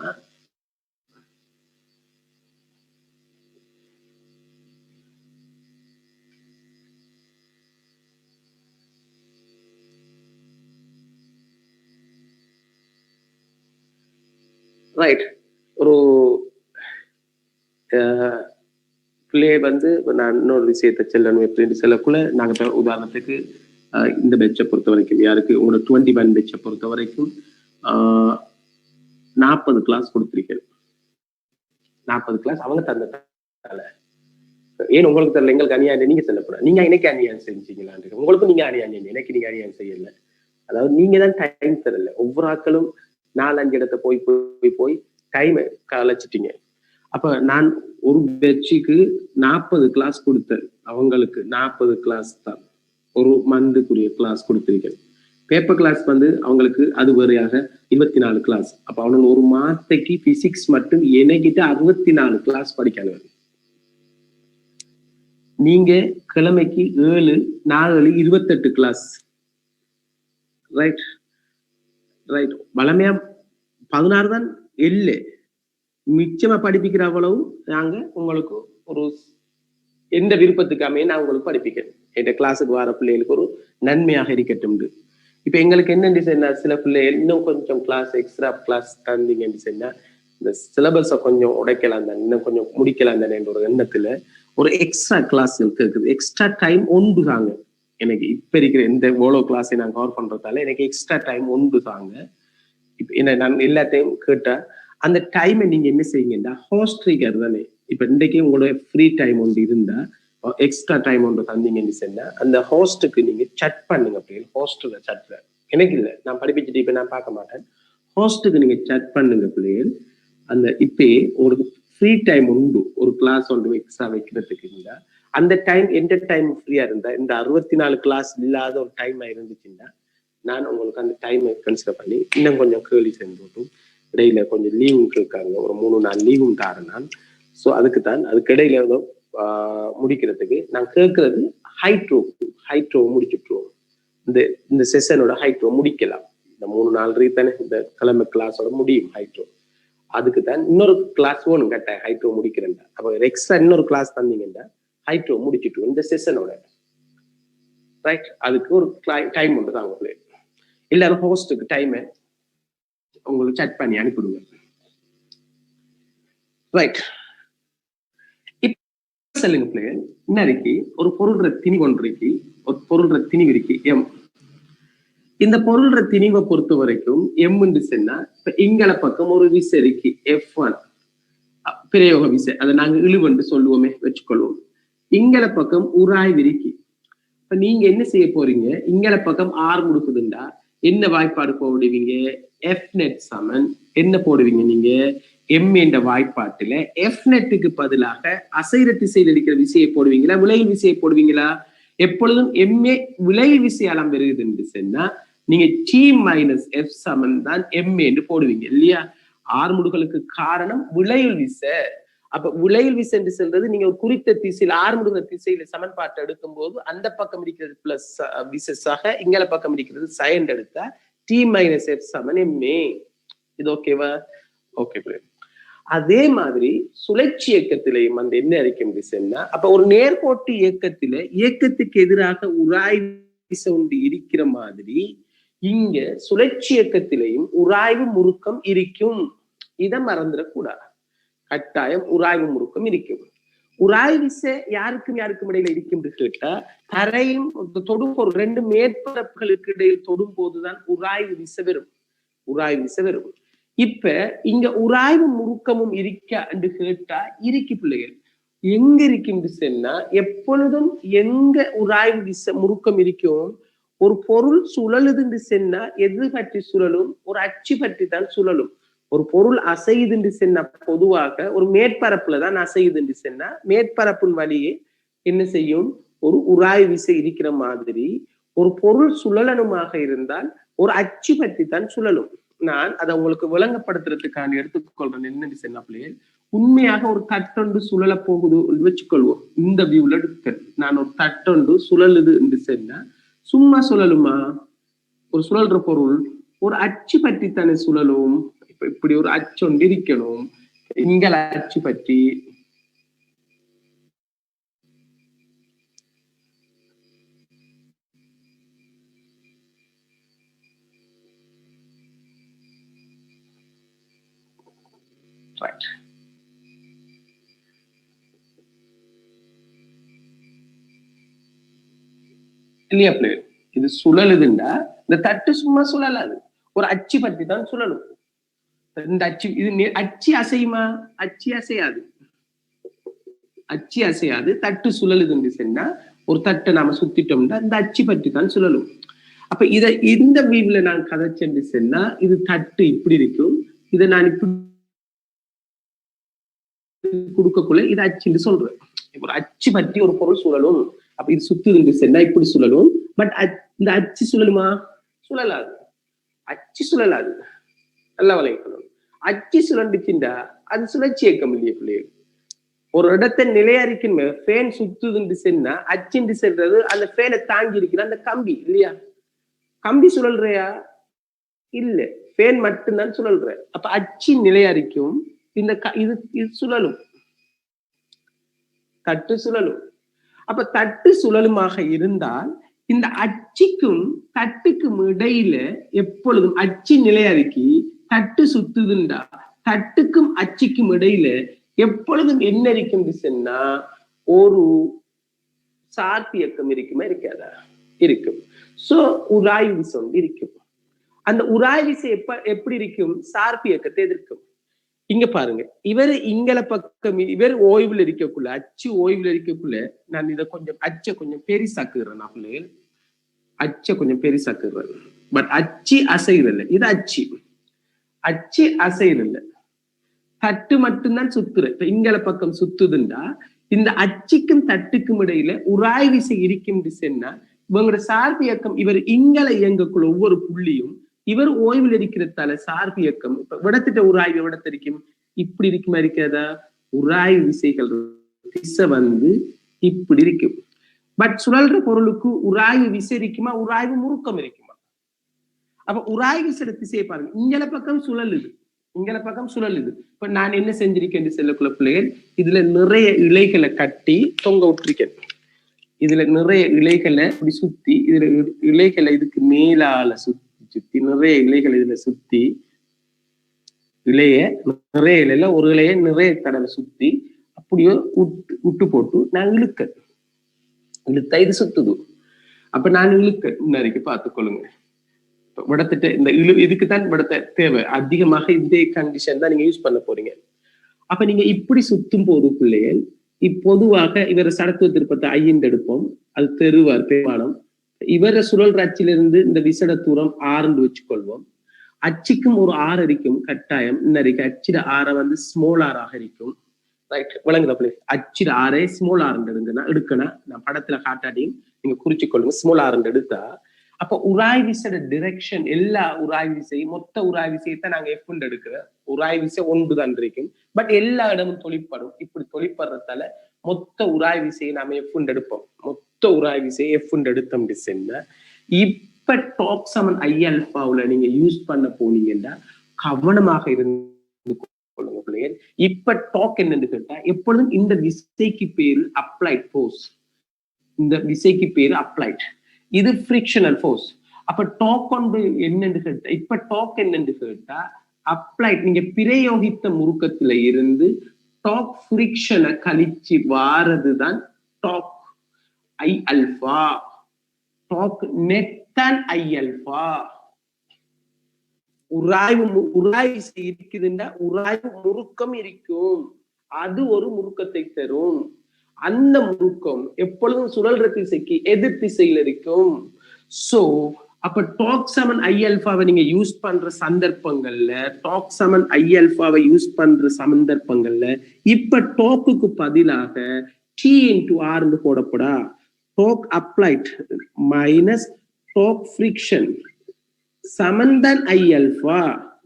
ரைட், ஒரு பிள்ளைய வந்து நான் இன்னொரு விஷயத்தை செல்லணும் எப்படின்னு சொல்லக்குள்ள, நாங்க உதாரணத்துக்கு இந்த பெட்சை பொறுத்த வரைக்கும், யாருக்கு உங்களோட 21 பெட்சை பொறுத்த வரைக்கும் 40 கிளாஸ் கொடுத்திருக்கேன். 40 கிளாஸ் அவங்க தந்தால, ஏன் உங்களுக்கு தெரியல, எங்களுக்கு அநியாயம் நீங்க சொல்லக்கூடாது. நீங்க எனக்கு அநியாயம் செஞ்சீங்களான்னு, உங்களுக்கும் நீங்க அநியாயம், எனக்கு நீங்க அநியாயம் செய்யல. அதாவது நீங்க தான் டைம் தரல. ஒவ்வொரு ஆட்களும் 4-5 இடத்த போய் டைம் கலைச்சிட்டீங்க. அப்ப நான் ஒரு பெட்சுக்கு 40 கிளாஸ் கொடுத்தேன். அவங்களுக்கு 40 கிளாஸ் தான் ஒரு மந்த்துக்குரிய கிளாஸ் கொடுத்திருக்கேன். பேப்பர் கிளாஸ் வந்து அவங்களுக்கு அது வேறையாக 24 கிளாஸ். அப்ப அவனுக்கு ஒரு மாசத்துக்கு பிசிக்ஸ் மட்டும் எனக்கிட்ட 64 கிளாஸ் படிக்கணும். நீங்க கிழமைக்கு 7-4 28 கிளாஸ். ரைட் ரைட், வளமையா 16 தான் இல்லை, மிச்சமா படிப்பிக்கிற அவ்வளவு நாங்க உங்களுக்கு ஒரு எந்த விருப்பத்துக்கு அமைய நான் உங்களுக்கு படிப்பிக்கிறேன். என் கிளாஸுக்கு வர பிள்ளைகளுக்கு ஒரு நன்மையாக இருக்கட்டும். இப்ப எங்களுக்கு என்ன சொன்னா, சில பிள்ளைகள் இன்னும் கொஞ்சம் கிளாஸ் எக்ஸ்ட்ரா கிளாஸ் தந்தீங்கன்னு சொன்னா இந்த சிலபஸை கொஞ்சம் உடைக்கலாம் தானே, இன்னும் கொஞ்சம் முடிக்கலாம் தானே என்ற ஒரு எண்ணத்துல ஒரு எக்ஸ்ட்ரா கிளாஸ் இருக்குது. எக்ஸ்ட்ரா டைம் ஒன்று தாங்க எனக்கு. இப்ப இருக்கிற இந்த ஓலோ கிளாஸை நான் கவர் பண்றதால எனக்கு எக்ஸ்ட்ரா டைம் ஒன்று தாங்க. இப்ப என்ன நான் எல்லாத்தையும் கேட்டா அந்த டைமை நீங்க என்ன செய்யுங்கன்னா, ஹோஸ்ட்ரிகர் தானே, இப்ப இன்றைக்கு உங்களோட ஃப்ரீ டைம் ஒன்று இருந்தா எக்ஸ்ட்ரா டைம் ஒன்று தந்தீங்கன்னு சொன்னா அந்த ஹோஸ்டுக்கு நீங்க சட் பண்ணுங்க. அப்படி ஹோஸ்ட்ல சட்ல எனக்கு இல்லை, நான் படிப்பிச்சுட்டு இப்ப நான் பார்க்க மாட்டேன். ஹோஸ்ட்டுக்கு நீங்க சாட் பண்ணுங்க பிள்ளைகள். அந்த இப்பே ஒரு ஃப்ரீ டைம் உண்டு, ஒரு கிளாஸ் ஒன்று எக்ஸ்ட்ரா வைக்கிறதுக்கு இருந்தா அந்த டைம் எந்த டைம் ஃப்ரீயா இருந்தா, இந்த 64 கிளாஸ் இல்லாத ஒரு டைம் இருந்துச்சுன்னா நான் உங்களுக்கு அந்த டைமை கன்சிடர் பண்ணி இன்னும் கொஞ்சம் கேள்வி செஞ்சு போட்டும், இடையில கொஞ்சம் லீவும் இருக்காங்க, ஒரு 3 நாள் லீவும் தாரேன் நான். ஸோ அதுக்கு தான் அதுக்கு இடையில முடிக்கிறதுக்கு நான் கேட்கறது ஹைட்ரோ முடிச்சுட்டுருவோம். இந்த செஷனோட ஹைட்ரோ முடிக்கலாம். இந்த 3 நாள் தானே இந்த கிழமை கிளாஸோட முடியும் ஹைட்ரோ. அதுக்கு தான் இன்னொரு கிளாஸ் வேணும் கட்டாயம் ஹைட்ரோ முடிக்கிறேன். அப்போ எக்ஸ்ட்ரா இன்னொரு கிளாஸ் தந்தீங்கன்னா ஹைட்ரோ முடிச்சுட்டு இந்த செஷனோட ரைட். அதுக்கு ஒரு டைம் உண்டு தான் உங்களுக்கு. எல்லாரும் ஹோஸ்டுக்கு டைமை உங்களுக்கு சாட் பண்ணி அனுப்பிடுங்க. ரைட். இப்ப சொல்லுங்க பிள்ளைகள், இன்னைக்கு ஒரு பொருள்ற திணிவு ஒன்று இருக்கு, ஒரு பொருள்ற திணிவு இருக்கு எம். இந்த பொருள்ற திணிவை பொறுத்த வரைக்கும் எம் என்று சொன்னா, இப்ப இங்கல பக்கம் ஒரு விசை இருக்கு F1 பிரயோக விசை, அதை நாங்க இழுவென்று சொல்லுவோமே வச்சுக்கொள்வோம். இங்கல பக்கம் உராய்வு இருக்கு. இப்ப நீங்க என்ன செய்ய போறீங்க, இங்கல பக்கம் ஆர் முடுக்குதுண்டா என்ன வாய்ப்பாடு போடுவீங்க, எஃப் நெட் சமன் என்ன போடுவீங்க நீங்க, எம் என்ற வாய்ப்பாட்டுல எஃப் நெட்டுக்கு பதிலாக அசைர திசையில் அடிக்கிற விசையை போடுவீங்களா, விளைவு விசையை போடுவீங்களா? எப்பொழுதும் எம்ஏ விளைவு விசையாலம் பெறுகுது என்று சொன்னா நீங்க டி மைனஸ் எஃப் சமன் தான் எம்ஏ என்று போடுவீங்க இல்லையா? ஆறு முடுகளுக்கு காரணம் விளைவு விசை. அப்ப விளைவு விசை என்று சொல்றது நீங்க ஒரு குறித்த திசையில் ஆறு முடுகிற திசையில சமன்பாட்டை எடுக்கும் போது அந்த பக்கம் இருக்கிறது பிளஸ் விசஸாக இங்கல பக்கம் இருக்கிறது சைன் எடுத்தா டி மைனஸ் எஃப் சமன் எம்ஏ. இது ஓகேவா? ஓகே. அதே மாதிரி சுழற்சி இயக்கத்திலையும் அந்த என்ன அறிக்கும் விசைன்னா, அப்ப ஒரு நேர்கோட்டு இயக்கத்தில இயக்கத்துக்கு எதிராக உராய்வு விசை ஒன்று இருக்கிற மாதிரி இங்க சுழற்சி இயக்கத்திலையும் உராய்வு முறுக்கம் இருக்கும். இதை மறந்துடக்கூடாது. கட்டாயம் உராய்வு முறுக்கம் இருக்கும். உராய்வு விசை யாருக்கும் இடையில இருக்கும் கேட்டா, தரையும் தொடும் ஒரு ரெண்டு மேற்பரப்புகளுக்கு இடையில் தொடும் போதுதான் உராய்வு விசை வரும். இப்ப இங்க உராய்வு முறுக்கமும் இருக்க என்று கேட்டா இருக்கு பிள்ளைகள். எங்க இருக்கும் விசைன்னா, எப்பொழுதும் எங்க உராய்வு விசை முறுக்கம் இருக்கும், ஒரு பொருள் சுழலுதுன்னு சொன்னா எது பற்றி சுழலும், ஒரு அச்சு பற்றி தான் சுழலும். ஒரு பொருள் அசையுதுன்னு சொன்னா பொதுவாக ஒரு மேற்பரப்புல தான் அசையுதுன்னு சொன்னா மேற்பரப்பின் வழியே என்ன செய்யும், ஒரு உராய்வு விசை இருக்கிற மாதிரி ஒரு பொருள் சுழலனுமாக இருந்தால் ஒரு அச்சு பற்றி தான் சுழலும். நான் அதை உங்களுக்கு விளங்கப்படுத்துறதுக்கான எடுத்துக்கொள்றேன். என்னன்னு சொன்னா பிள்ளைகள், உண்மையாக ஒரு தட்டொண்டு சுழல போகுது வச்சுக்கொள்வோம். இந்த வியூல எடுக்க நான் ஒரு தட்டொண்டு சுழலுது என்று சொன்னா சும்மா சுழலுமா? ஒரு சுழல்ற பொருள் ஒரு அச்சு பற்றி தானே சுழலும். இப்ப இப்படி ஒரு அச்சு ஒன்று இருக்கணும், இங்கல அச்சு பற்றி right. இல்லையா பிள்ளைகள்? இது சுழலுதுண்டா இந்த தட்டு சும்மா சுழலாது, ஒரு அச்சு பற்றி தான் சுழலும். இந்த அச்சு இது அச்சு அசையுமா? அச்சு அசையாது. தட்டு சுழலுதுன்னு சொன்னா ஒரு தட்டை நாம சுத்திட்டோம்னா இந்த அச்சு பற்றி தான் சுழலும். அப்ப இதை இந்த வீவ்ல நான் கதைச்சேன்னு சொன்னா இது தட்டு இப்படி இருக்கும், இதை நான் இப்படி கொடுக்கக்குள்ள இது அச்சுன்னு சொல்றேன். ஒரு அச்சு பற்றி ஒரு பொருள் சுழலும். அப்ப இது சுத்துதுன்னு சொன்னா இப்படி சுழலும். பட் இந்த அச்சு சுழலுமா? சுழலாது. அச்சு சுழலாது. நல்லா வளைக்கணும். அச்சு சுழண்டுச்சுண்டா அது சுழற்சி இயக்கம் இல்லையே பிள்ளைகள். ஒரு இடத்தை நிலையாரிக்கும் ஃபேன் சுத்துதுன்னு சொன்னா அச்சுன்னு சொல்றது அந்த ஃபேனை தாங்கி இருக்கிற அந்த கம்பி இல்லையா? கம்பி சுழல்றையா? இல்ல, ஃபேன் மட்டும்தான் சுழல்ற. அப்ப அச்சு நிலையாரிக்கும், இந்த இது சுழலும், தட்டு சுழலும். அப்ப தட்டு சுழலுமாக இருந்தால் இந்த அச்சுக்கும் தட்டுக்கும் இடையில எப்பொழுதும் அச்சு நிலையறிக்கி தட்டு சுத்துதுண்டா தட்டுக்கும் அச்சுக்கும் இடையில எப்பொழுதும் என்ன இருக்கும் சொன்னா ஒரு சார்பு இயக்கம் இருக்குமா இருக்காதா? இருக்கும். சோ உராய்வு விசை இருக்கும். அந்த உராய்வு விசை எப்படி இருக்கும்? சார்பு இயக்கத்தை எதிர்க்கும். இங்க பாருங்க, இவர் இங்கல பக்கம் இவர் ஓய்வுல இருக்கக்குள்ள அச்சு ஓய்வுல இருக்கக்குள்ள நான் இதை கொஞ்சம் அச்சை கொஞ்சம் பெரிசாக்குறேன். நான் பிள்ளைகள் அச்சை கொஞ்சம் பெரிசாக்குறேன். பட் அச்சு அசைறல, இது அச்சு. அச்சு அசையல் இல்ல, தட்டு மட்டும்தான் சுத்துற. இப்ப இங்கல பக்கம் சுத்துதுண்டா இந்த அச்சுக்கும் தட்டுக்கும் இடையில உராய் விசை இருக்கும் சொன்னா இவங்களோட சார்பு இயக்கம் இவர் இங்கல இயங்கக்குள்ள ஒவ்வொரு புள்ளியும் இவர் ஓய்வில் இருக்கிறதால சார்பு இயக்கம் இப்ப விடத்திட்ட உராய்வு விடத்திருக்கும் இப்படி இருக்குமா இருக்காதா? உராய்வு விசைகள் திசை வந்து இப்படி இருக்கும். பட் சுழல்ற பொருளுக்கு உராய்வு விசை இருக்குமா, உராய்வு முறுக்கம் இருக்குமா? அப்ப உராய்வு சில திசையை பாருங்க, இங்கல பக்கம் சுழலுது, இங்கல பக்கம் சுழலுது. இப்ப நான் என்ன செஞ்சிருக்கேன் செல்லக்குள்ள பிள்ளைகள், இதுல நிறைய இலைகளை கட்டி தொங்க விட்டுருக்கேன். இதுல நிறைய இலைகளை இப்படி சுத்தி, இதுல இலைகளை இதுக்கு மேலால சுத்தி சுத்தி நிறைய இலைகளை இதுல சுத்தி இலைய நிறைய இலையில ஒரு இலைய நிறைய தடவை சுத்தி அப்படியோ விட்டு போட்டு நான் இழுத்தா இது சுத்துது. அப்ப நான் இழுக்க முன்னாடிக்கு பார்த்துக்கொள்ளுங்க. விடத்திட்ட இந்த இதுக்குதான் விடத்த தேவை அதிகமாக. இதே கண்டிஷன் தான் நீங்க யூஸ் பண்ண போறீங்க. அப்ப நீங்க இப்படி சுத்தும் போது பிள்ளைகள் இப்பொதுவாக இவர சடத்துவ திருப்பத்தை ஐந்து எடுப்போம், அது தெருவார் பெருமானம். இவர சுழல் அச்சிலிருந்து இந்த விசட தூரம் 6 வச்சுக்கொள்வோம். அச்சுக்கும் ஒரு 6 இருக்கும் கட்டாயம். இன்னைக்கு அச்சிட 6 வந்து ஸ்மால் ஆராக இருக்கும். ரைட், விளங்குதா பிள்ளை? அச்சிட 6 ஸ்மால் ஆர் எடுக்கணும். நான் படத்துல காட்டாட்டியும் நீங்க குறிச்சுக்கொள்ளுங்க. ஸ்மால் ஆர் எடுத்தா அப்ப உராய் விசையோட டிரெக்ஷன் எல்லா உராய் விசையும் மொத்த உராய் விசையத்தான் நாங்க எஃப் எடுக்கிறோம். உராய் விசை 1 தான் இருக்கும். பட் எல்லா இடமும் தொழிற்படும். இப்படி தொழிற்படுறதால மொத்த உராய் விசையை நாம எஃப் எடுப்போம். மொத்த உராய் விசையை எஃப் எடுத்தோம் சொன்னா இப்ப டாப் சமன் ஐ அல்பாவுல நீங்க யூஸ் பண்ண போனீங்கன்னா கவனமாக இருந்து கொள்ளுங்க பிள்ளைகள். இப்ப டாக் என்னன்னு கேட்டா எப்பொழுதும் இந்த விசைக்கு பேரு அப்ளைட் ஃபோர்ஸ். இந்த விசைக்கு பேரு அப்ளைட், இது ஃப்ரிக்ஷனல் ஃபோர்ஸ். அப்ப டாக் கொண்டு என்னன்னு கேட்டா இப்ப டாக் என்னன்னு கேட்டா அப்ளைட், நீங்க பிரயோகித்த முறுக்கத்துல இருந்து டாக் ஃப்ரிக்ஷனை கழிச்சு வாரதுதான் டாக் ஐ அல்பா. டாக் நெட் தான் ஐ அல்பா. உராய்வு இருக்குதுன்னா உராய்வு முறுக்கம் இருக்கும், அது ஒரு முறுக்கத்தை தரும். அந்த முறுக்கம் எப்பொழுதும் சுழல்ற திசைக்கு எதிர் திசையில் இருக்கும். சோ அப்ப டாக் சமன் ஐ அல்பாவை நீங்க யூஸ் பண்ற சந்தர்ப்பங்கள்ல, டாக் சமன் ஐ அல்பாவை யூஸ் பண்ற சந்தர்ப்பங்கள்ல இப்ப டாக்குக்கு பதிலாக டி இன்டு ஆர் போடப்படா. Torque applied minus torque friction சமன்தான் ஐ அல்பா.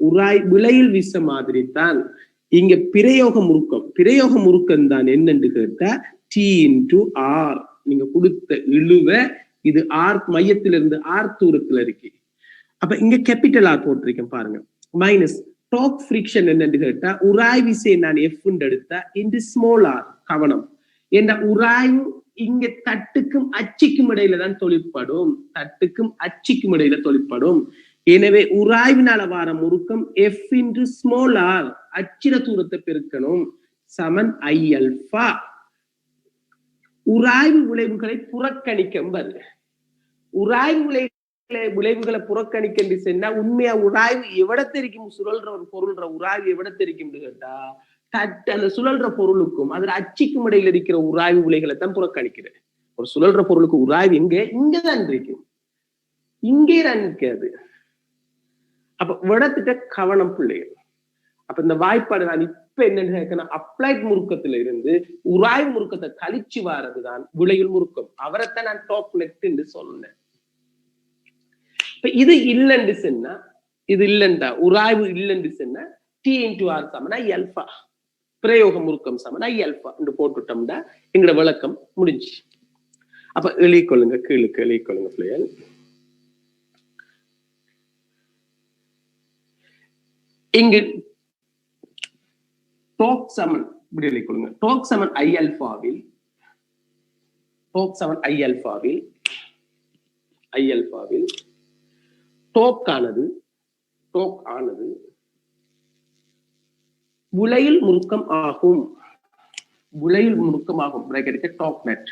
உராய் விளையில் விச மாதிரி தான் இங்க பிரயோக முறுக்கம் தான் என்னன்னு கேட்டா டி இன்டு ஆர். நீங்க கொடுத்த இழுவ இது ஆர் மையத்திலிருந்து ஆர் தூரத்துல இருக்கு. அப்ப இங்க கேபிட்டல் ஆர் போட்டிருக்கேன் பாருங்க. மைனஸ் டாக் ஃப்ரிக்ஷன் என்னன்னு கேட்டா உராய் விசை நான் எஃப் எடுத்தா இந்த ஸ்மால் ஆர். கவனம், என்ற உராய்வு இங்க தட்டுக்கும் அச்சுக்கும் இடையில தான் தொழிற்படும். தட்டுக்கும் அச்சுக்கும் இடையில தொழிற்படும். எனவே உராய்வினால வார முறுக்கம் எஃப் இன்டு ஸ்மால் ஆர், அச்சிட தூரத்தை பெருக்கணும், சமன் ஐ அல்பா. உராய்வு விளைவுகளை புறக்கணிக்க, உராய்வு விளைவுகளை புறக்கணிக்க சொன்னா உண்மையா உராய்வு எவ்வளத்திருக்கும், சுழல்ற ஒரு பொருள்ற உராய்வு எவ்வளத்திருக்கும் கேட்டா தட்டு அந்த சுழல்ற பொருளுக்கும் அதுல அச்சுக்கும் இடையில இருக்கிற உராய்வு விளைகளை தான் புறக்கணிக்கிறேன். ஒரு சுழல்ற பொருளுக்கு உராய்வு இங்கதான் இருக்கும், இங்கே தான் இருக்காது. அப்ப விடத்திட்ட கவனம் பிள்ளைகள். அப்ப இந்த வாய்ப்பாடு நான் இப்ப என்னன்னு கேட்கணும், அப்ளைட் முறுக்கத்துல இருந்து உராய்வு முறுக்கத்தை கழிச்சு வாரதுதான் விளையில் முறுக்கம். அவரைத்தான் நான் டாப் நெட் என்று சொன்னேன். இப்ப இது இல்லைன்னு சொன்னா, இது இல்லைண்டா உராய்வு இல்லைன்னு சொன்னா டி இன்டு ஆர் சமன் ஐ அல்பா. பிரயோக முறுக்கம் சமன் ஐ அல்பா என்று போட்டுட்டோம்னா எங்களோட விளக்கம் முடிஞ்சு. அப்ப எழுதிக்கொள்ளுங்க, கீழுக்கு எழுதிக்கொள்ளுங்க பிள்ளைகள். இங்கு டாக் சமன் இப்படி எழுதிக்கொள்ளுங்க. டாக் சமன் ஐ அல்பாவில் டாக் ஆனது விளையில் முறுக்கம் ஆகும். டாக் நெட்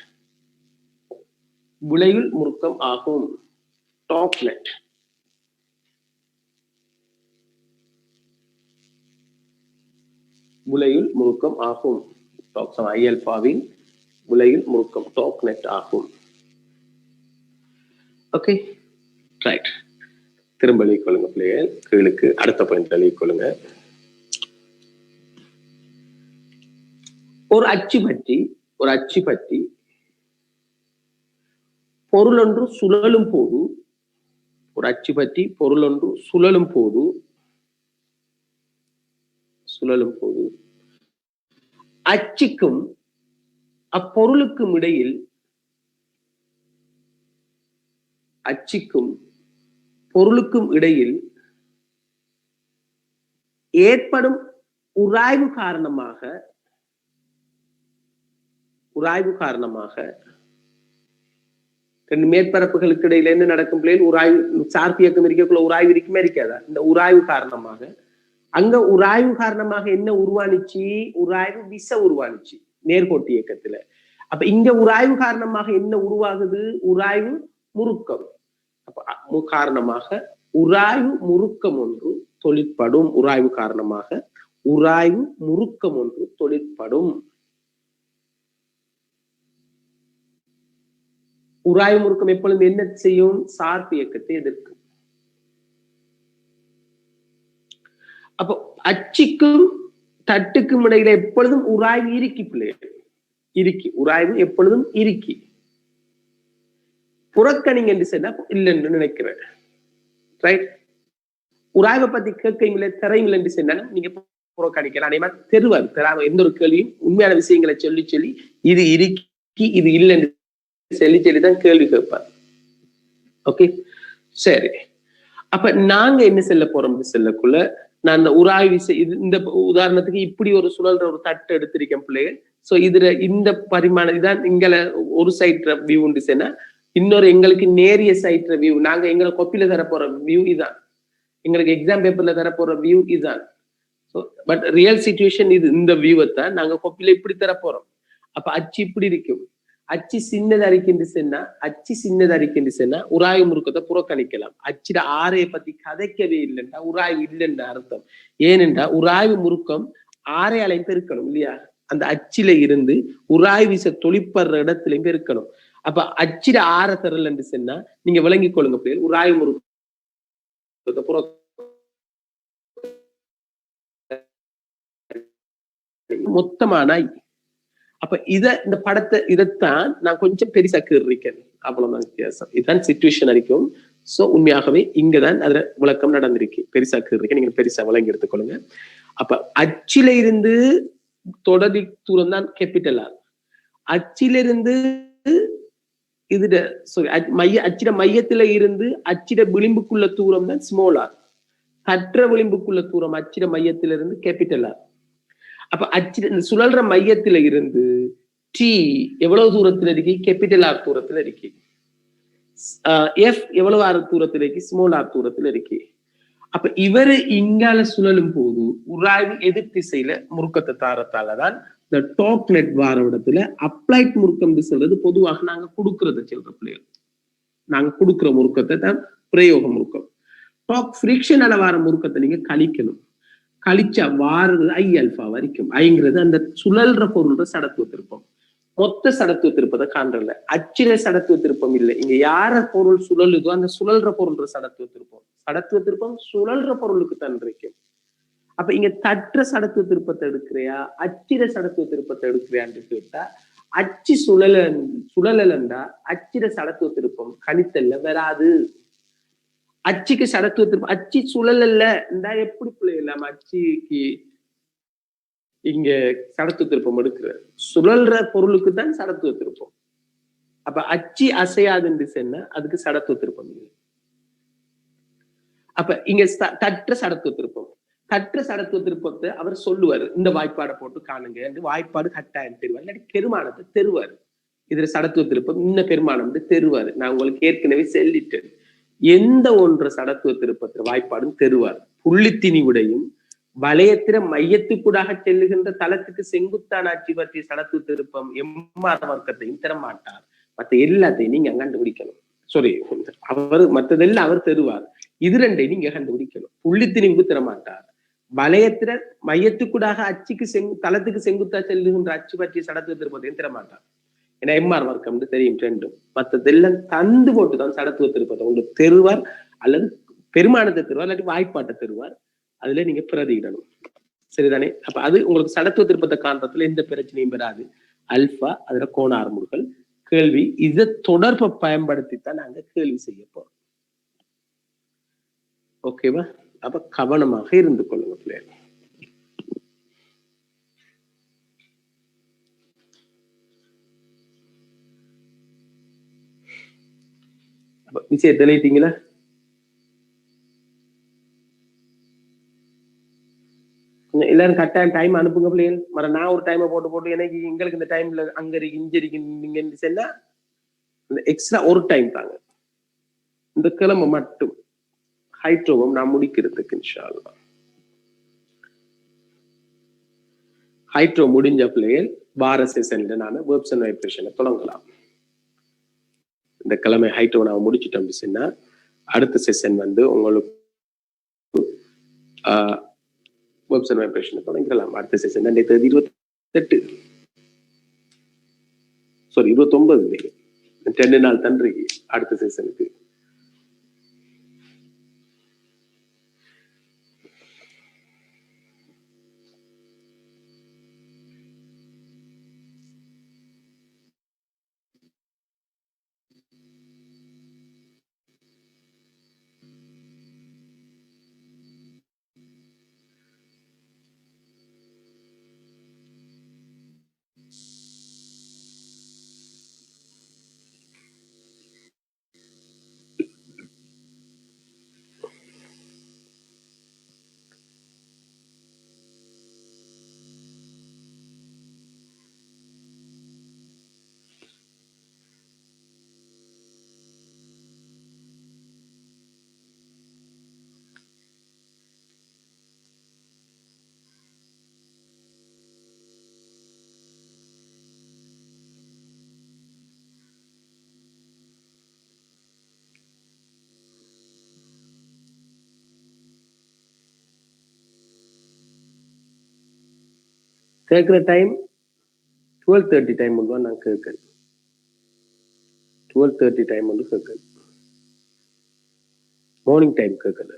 விளையில் முறுக்கம் ஆகும். டாக் நெட் விளையில் முறுக்கம் ஆகும். டாக் சமன் ஐ அல்பாவில் விளையில் முறுக்கம் டாக் நெட் ஆகும். Okay, right. திரும்ப எழுதிக்கொள்ளுங்க பிள்ளைகள். கீழுக்கு அடுத்த பாயிண்ட் எழுதிக்கொள்ளுங்க. ஒரு அச்சு பற்றி பொருள் ஒன்று சுழலும் போது, ஒரு அச்சு பற்றி பொருள் ஒன்று சுழலும் போது அச்சுக்கும் அப்பொருளுக்கும் இடையில் ஏற்படும் உராய்வு காரணமாக ரெண்டு மேற்பரப்புகளுக்கு இடையில என்ன நடக்கும் பிள்ளைகள்? உராய்வு, சார்பு இயக்கம் இருக்கக்குள்ள உராய்வு இருக்குமே இருக்காதா? இந்த உராய்வு காரணமாக என்ன உருவானிச்சு? உராய்வு விசை உருவானிச்சு நேர்கோட்டு இயக்கத்துல. அப்ப இங்க உராய்வு காரணமாக என்ன உருவாகுது? உராய்வு முறுக்கம். அப்ப காரணமாக உராய்வு முறுக்கம் ஒன்று தொழிற்படும். உராய்வு காரணமாக உராய்வு முறுக்கம் ஒன்று தொழிற்படும். உராய்வு முறுக்கம் எப்பொழுதும் என்ன செய்யும்? சார்பு இயக்கத்தை எதிர்க்கும். அப்போ அச்சுக்கும் தட்டுக்கும் இடையில எப்பொழுதும் உராய்வு இருக்கி பிள்ளைகள். உராய்வு எப்பொழுதும் இருக்கி. புறக்கணிங்க என்று சொன்னா இல்லைன்னு நினைக்கிறேன். ரைட்? உராய்வை பத்தி கேட்கீங்களே தெரியுங்களே என்று சொன்னா நீங்க புறக்கணிக்கலாம். அதே மாதிரி தெருவாரு எந்த ஒரு கேள்வியும் உண்மையான விஷயங்களை சொல்லி இது இருக்கி இது இல்லைன்னு சொல்லிதான் கேள்வி கேட்பார். ஓகே, சரி. அப்ப நாங்க என்ன செல்ல போறோம்? செல்லக்குள்ள நான் இந்த உராய்வு இந்த உதாரணத்துக்கு இப்படி ஒரு சுழல்ற ஒரு தட்டு எடுத்திருக்கேன் பிள்ளைகள். சோ இதுல இந்த பரிமாணம் இதான் இங்கல ஒரு சைட் வியூ உண்டு சொன்னா, இன்னொரு எங்களுக்கு நேரிய சைட் வியூ, நாங்க எங்களை கொப்பில தர போற வியூ இதான், எங்களுக்கு எக்ஸாம் பேப்பர்ல தர போற வியூ இதுதான். பட் ரியல் சிச்சுவேஷன் இது. இந்த வியூவை தான் நாங்க கொப்பில இப்படி தர போறோம். அப்ப அச்சு இப்படி இருக்கும். அச்சு சின்னதா இருக்கின்ற சொன்னா உராய்வு முறுக்கத்தை புறக்கணிக்கலாம். அச்சிட ஆரையை பத்தி கதைக்கவே இல்லைன்னா உராய்வு இல்லைன்ற அர்த்தம். ஏனென்றா உராய்வு முறுக்கம் ஆரையாலையும் பெருக்கணும் இல்லையா? அந்த அச்சில இருந்து உராய்வு விசை தொழிற்படுற இடத்துலயும் பெருக்கணும். அப்ப அச்சிட ஆற தரல் என்று சொன்னா நீங்க விளங்கிக் கொள்ளுங்க பிள்ளைகள். உராய்வு முறுக்கத்தை மொத்தமான அப்ப இந்த படத்தை இதைத்தான் நான் கொஞ்சம் பெருசா கீறிருக்கேன். அவ்வளவுதான் வித்தியாசம். இதுதான் சிச்சுவேஷன் வரைக்கும். சோ உண்மையாகவே இங்கதான் அதுல விளக்கம் நடந்திருக்கு. பெருசா கீறிருக்கேன், நீங்க பெருசா விளங்கி எடுத்துக்கொள்ளுங்க. அப்ப அச்சில இருந்து தொடரி தூரம் தான் கேபிட்டல் ஆர். அச்சிலிருந்து இதுட அச்சிட மையத்துல இருந்து அச்சிட விளிம்புக்குள்ள தூரம் தான் ஸ்மால் ஆர். கற்ற விளிம்புக்குள்ள தூரம் அச்சிட மையத்திலிருந்து கேபிட்டல் ஆர். அப்ப அச்சிட சுழல்ற மையத்துல இருந்து டி எவ்வளவு தூரத்துல இருக்கு? கேபிட்டல் ஆர் தூரத்துல இருக்கு. எஃப் எவ்வளவு ஆர் தூரத்துல இருக்கு? ஸ்மால் ஆர் தூரத்துல இருக்கு. அப்ப இவரு இங்கால சுழலும் போது உராய்வு எதிர் திசையில முறுக்கத்தை தாரத்தாலதான் இந்த டாப் நெட் வார இடத்துல அப்ளைட் முறுக்கம் சொல்றது பொதுவாக நாங்க கொடுக்கறத சொல்ற பிள்ளைகள். நாங்க கொடுக்குற முறுக்கத்தை தான் பிரயோக முறுக்கம். டாப் ஃபிரிக்ஷனால வார முறுக்கத்தை நீங்க கழிக்கணும். கழிச்சா வாரது ஐ அல்பா வரைக்கும். ஐங்கிறது அந்த சுழல்ற பொருள்ற சடத்துவ திருப்பம். மொத்த சடத்துவ திருப்பத்தை காண்றல. அச்சில சடத்துவ திருப்பம் இல்லை. இங்க யார பொருள் சுழலுதோ அந்த சுழல்ற பொருள்ற சடத்துவ திருப்பம். சடத்துவ திருப்பம் சுழல்ற பொருளுக்கு தான் இருக்கும். அப்ப இங்க தற்ற சடத்துவ திருப்பத்தை எடுக்கிறியா அச்சிர சடத்துவ திருப்பத்தை எடுக்கிறியான்னு கேட்டா, அச்சு சுழலண்டா அச்சிர சடத்துவ திருப்பம் கணித்தல்ல வராது. அச்சுக்கு சடத்துவ திருப்பம் அச்சு சுழலல்ல இருந்தா எப்படி பிள்ளைலாம் அச்சுக்கு இங்க சடத்துவ திருப்பம் எடுக்கிற? சுழல்ற பொருளுக்கு தான் சடத்துவ திருப்பம். அப்ப அச்சு அசையாதுன்னு சொன்னா அதுக்கு சடத்துவ திருப்பம் இல்லை. அப்ப இங்க தற்ற சடத்துவ திருப்பம். தற்ற சடத்துவ திருப்பத்தை அவர் சொல்லுவாரு. இந்த வாய்ப்பாடை போட்டு காணுங்க, வாய்ப்பாடு கட்டாயம் தெருவாரு, இல்லாட்டி பெருமானத்தை தெருவாரு. இதுல சடத்துவ திருப்பம் இன்ன பெருமானம் தெருவாரு. நான் உங்களுக்கு ஏற்கனவே சொல்லிட்டேன். எந்த ஒன்று சடத்துவ திருப்பத்திர வாய்ப்பாடும் தெருவார். புள்ளித்திணிவுடையும் வளையத்திர மையத்துக்கூடாக செல்லுகின்ற தளத்துக்கு செங்குத்தான ஆட்சி பற்றிய சடத்துவ திருப்பம் எம்மாத வர்க்கத்தையும் தரமாட்டார். மற்ற எல்லாத்தையும் நீங்க கண்டுபிடிக்கணும். சாரி, அவர் மற்றதெல்லாம் அவர் தருவார். இது ரெண்டை நீங்க கண்டுபிடிக்கணும். புள்ளித்திணிவுக்கு தரமாட்டார். வளையத்திர மையத்துக்கூடாக அச்சுக்கு தளத்துக்கு செங்குத்தா செல்லுகின்ற அச்சு பற்றிய சடத்துவ திருப்பத்தையும் தரமாட்டார். ஏன்னா எம்ஆர் வர்க்கம் தெரியும் ரெண்டும். மற்றதெல்லாம் தந்து போட்டுதான் சடத்துவ திருப்பத்தை ஒன்று தெருவார் அல்லது பெருமானத்தை தருவார், இல்லாட்டி வாய்ப்பாட்டை தருவார். அதுல நீங்க பிரதியிடணும். சரிதானே? அப்ப அது உங்களுக்கு சடத்துவ திருப்பத்தை காண்றதுல எந்த பிரச்சனையும் வராது. அல்பா, அதுல கோண ஆறுமுடுகள், கேள்வி, இதை தொடர்பை பயன்படுத்தித்தான் நாங்க கேள்வி செய்ய போறோம். ஓகேவா? அப்ப கவனமாக இருந்து கொள்ளுங்க பிள்ளைகள். விஷயம் தெளிவிட்டீங்களா? எல்லாரும் கட்டாயம் டைம் அனுப்புங்க பிள்ளைகள். நான் ஒரு டைமை போட்டு எனக்கு எங்களுக்கு இந்த டைம்ல அங்க இருக்கு இங்க இருக்கு நீங்க சொன்னா எக்ஸ்ட்ரா ஒரு டைம் தாங்க. இந்த கிழமை மட்டும் ஹைட்ரோவும் நான் முடிக்கிறதுக்கு இன்ஷா அல்லாஹ். ஹைட்ரோ முடிஞ்ச பிள்ளைகள் வார செஷன்ல நான் வேர்ப்ஸ் அண்ட் வைப்ரேஷனை தொடங்கலாம். இந்த கிழமை ஹைட்ரோ நான் முடிச்சுட்டோம் சொன்னா அடுத்த செஷன் வந்து உங்களுக்கு வேர்ப்ஸ் அண்ட் வைப்ரேஷனை தொடங்கிடலாம். அடுத்த செஷன் 28 சாரி 29 2 நாள் தன்றி அடுத்த செஷனுக்கு. கேட்கிற டைம் 12:30 டைம் ஒன்று நான் கேட்கறேன். 12:30 டைம் ஒன்று கேட்கறேன். மார்னிங் டைம் கேட்கல.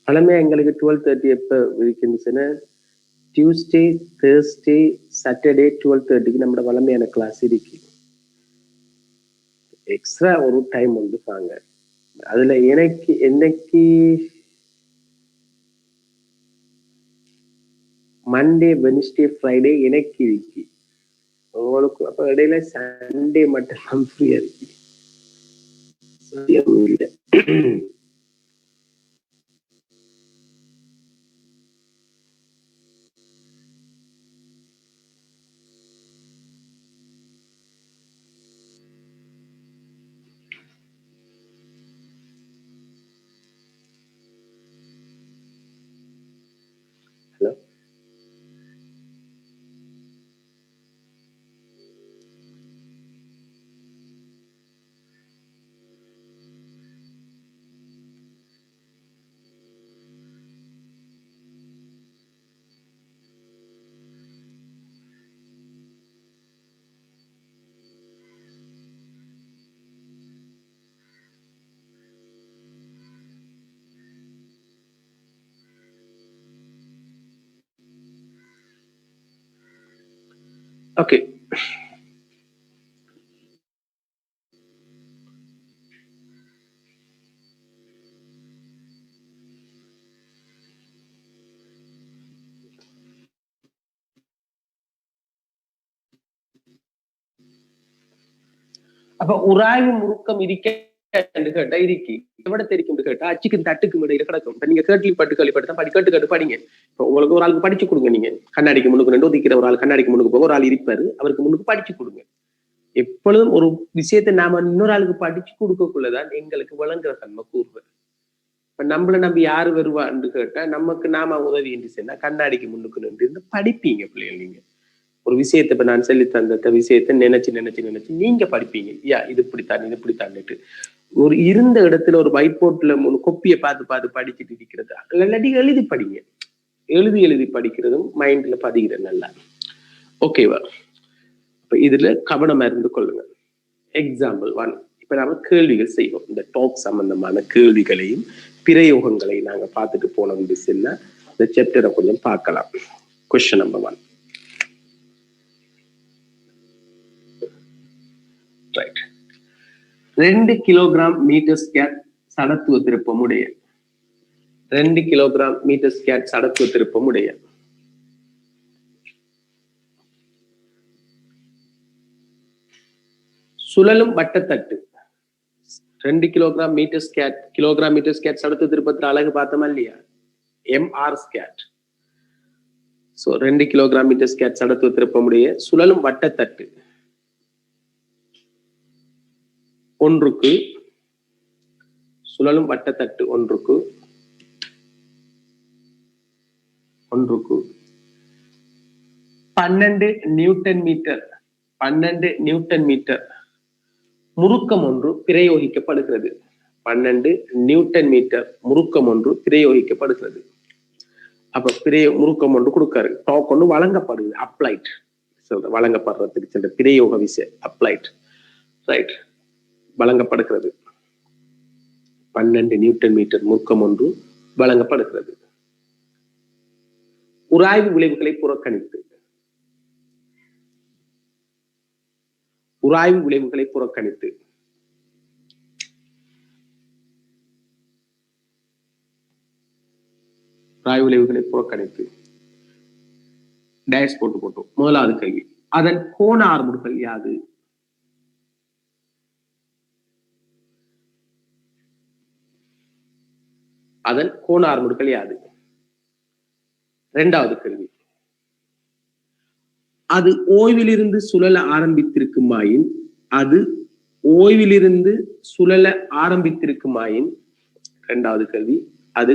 பழமையா எங்களுக்கு 12:30 எப்ப இருக்குன்னு டியூஸ்டே, தேர்ஸ்டே, சாட்டர்டே 12:30க்கு நம்மளோட வளமையான கிளாஸ் இருக்கு. எக்ஸ்ட்ரா ஒரு டைம் வந்து பாங்க. அதுல எனக்கு என்னைக்கு மண்டே, வென்ஸ்டே, ஃப்ரைடே எனக்கு இருக்கு. உங்களுக்கு அப்ப இடையில சண்டே மட்டும் ஃப்ரீயா இருக்கு. Hello, okay. அப்ப உராய்வு முறுக்கம் இருக்க கேட்டா இருக்கு. எவ்வளோ தெரிக்கும் கேட்டா அச்சுக்கு தட்டுக்கு இடையில கிடக்கும். இப்ப நீங்க கேள்விப்பட்டு கேட்டு படிங்க. இப்ப உங்களுக்கு ஒரு ஆளுக்கு படிச்சு கொடுங்க. நீங்க கண்ணாடிக்கு முன்னுக்கு ரெண்டு ஒதுக்கிற ஒரு ஆள் கண்ணாடிக்கு முன்னுக்கு போக ஒரு ஆள் இருப்பாரு. அவருக்கு முன்னுக்கு படிச்சு கொடுங்க. எப்பொழுதும் ஒரு விஷயத்தை நாம இன்னொரு ஆளுக்கு படிச்சு கொடுக்கக்குள்ளதான் எங்களுக்கு வழங்குற தன்மை கூறுவது. இப்ப நம்மள நம்பி யாரு வருவான்னு கேட்டா நமக்கு நாம உதவி என்று சொன்னா கண்ணாடிக்கு முன்னுக்கு நின்று படிப்பீங்க பிள்ளைகள். நீங்க ஒரு விஷயத்தை இப்ப நான் சொல்லி தந்த விஷயத்தை நினைச்சு நீங்க படிப்பீங்க. இது இப்படித்தான்ட்டு ஒரு இருந்த இடத்துல ஒரு ஒயிட் போர்ட்ல கொப்பியை பார்த்து படிச்சுட்டு இருக்கிறது இல்லாட்டி எழுதி படிங்க. எழுதி படிக்கிறதும் மைண்ட்ல பதிகிற நல்லா. ஓகேவா? இப்ப இதுல கவனமா இருந்து கொள்ளுங்க. எக்ஸாம்பிள் 1. இப்ப நாம கேள்விகள் செய்வோம். இந்த டாக் சம்பந்தமான கேள்விகளையும் பிரயோகங்களையும் நாங்க பார்த்துட்டு போனோம். இந்த சாப்டரை கொஞ்சம் பார்க்கலாம். Question number 1. Right. 2 kilogram metre square சடத்துவ திருப்பமுடைய 2 கிலோகிராம் மீட்டர் ஸ்கொயர் சடத்துவ திருப்பமுடைய சுழலும் வட்டத்தட்டு 2 கிலோகிராம் மீட்டர் ஸ்கொயர் சடத்துவ திருப்பத்தில் அழகு பார்த்தோமா இல்லையா? MR square. So 2 kilogram metre square சடத்துவ திருப்பமுடைய சுழலும் வட்டத்தட்டு ஒன்றுக்கு சுழலும் வட்டத்தட்டு ஒன்றுக்கு 12 நியூட்டன் மீட்டர் முறுக்கம் ஒன்று பிரயோகிக்கப்படுகிறது. 12 நியூட்டன் மீட்டர் முறுக்கம் ஒன்று பிரயோகிக்கப்படுகிறது. அப்ப முறுக்கம் ஒன்று கொடுக்காரு. டாக் ஒன்று வழங்கப்படுது. அப்ளைட் வழங்கப்படுறதுக்கு சென்ற பிரயோக விசை அப்ளைட். ரைட். வழங்கப்படுகிறது. 12 நியூட்டன் மீட்டர் முறுக்கம் ஒன்று வழங்கப்படுகிறது. உராய்வு விளைவுகளை புறக்கணித்து டேஷ் போட்டோம். முதலாவது கேள்வி, அதன் கோண ஆர்முடுகள் யாது? இரண்டாவது கேள்வி, அது ஓய்விலிருந்து சுழல ஆரம்பித்திருக்குமாயின் இரண்டாவது கேள்வி, அது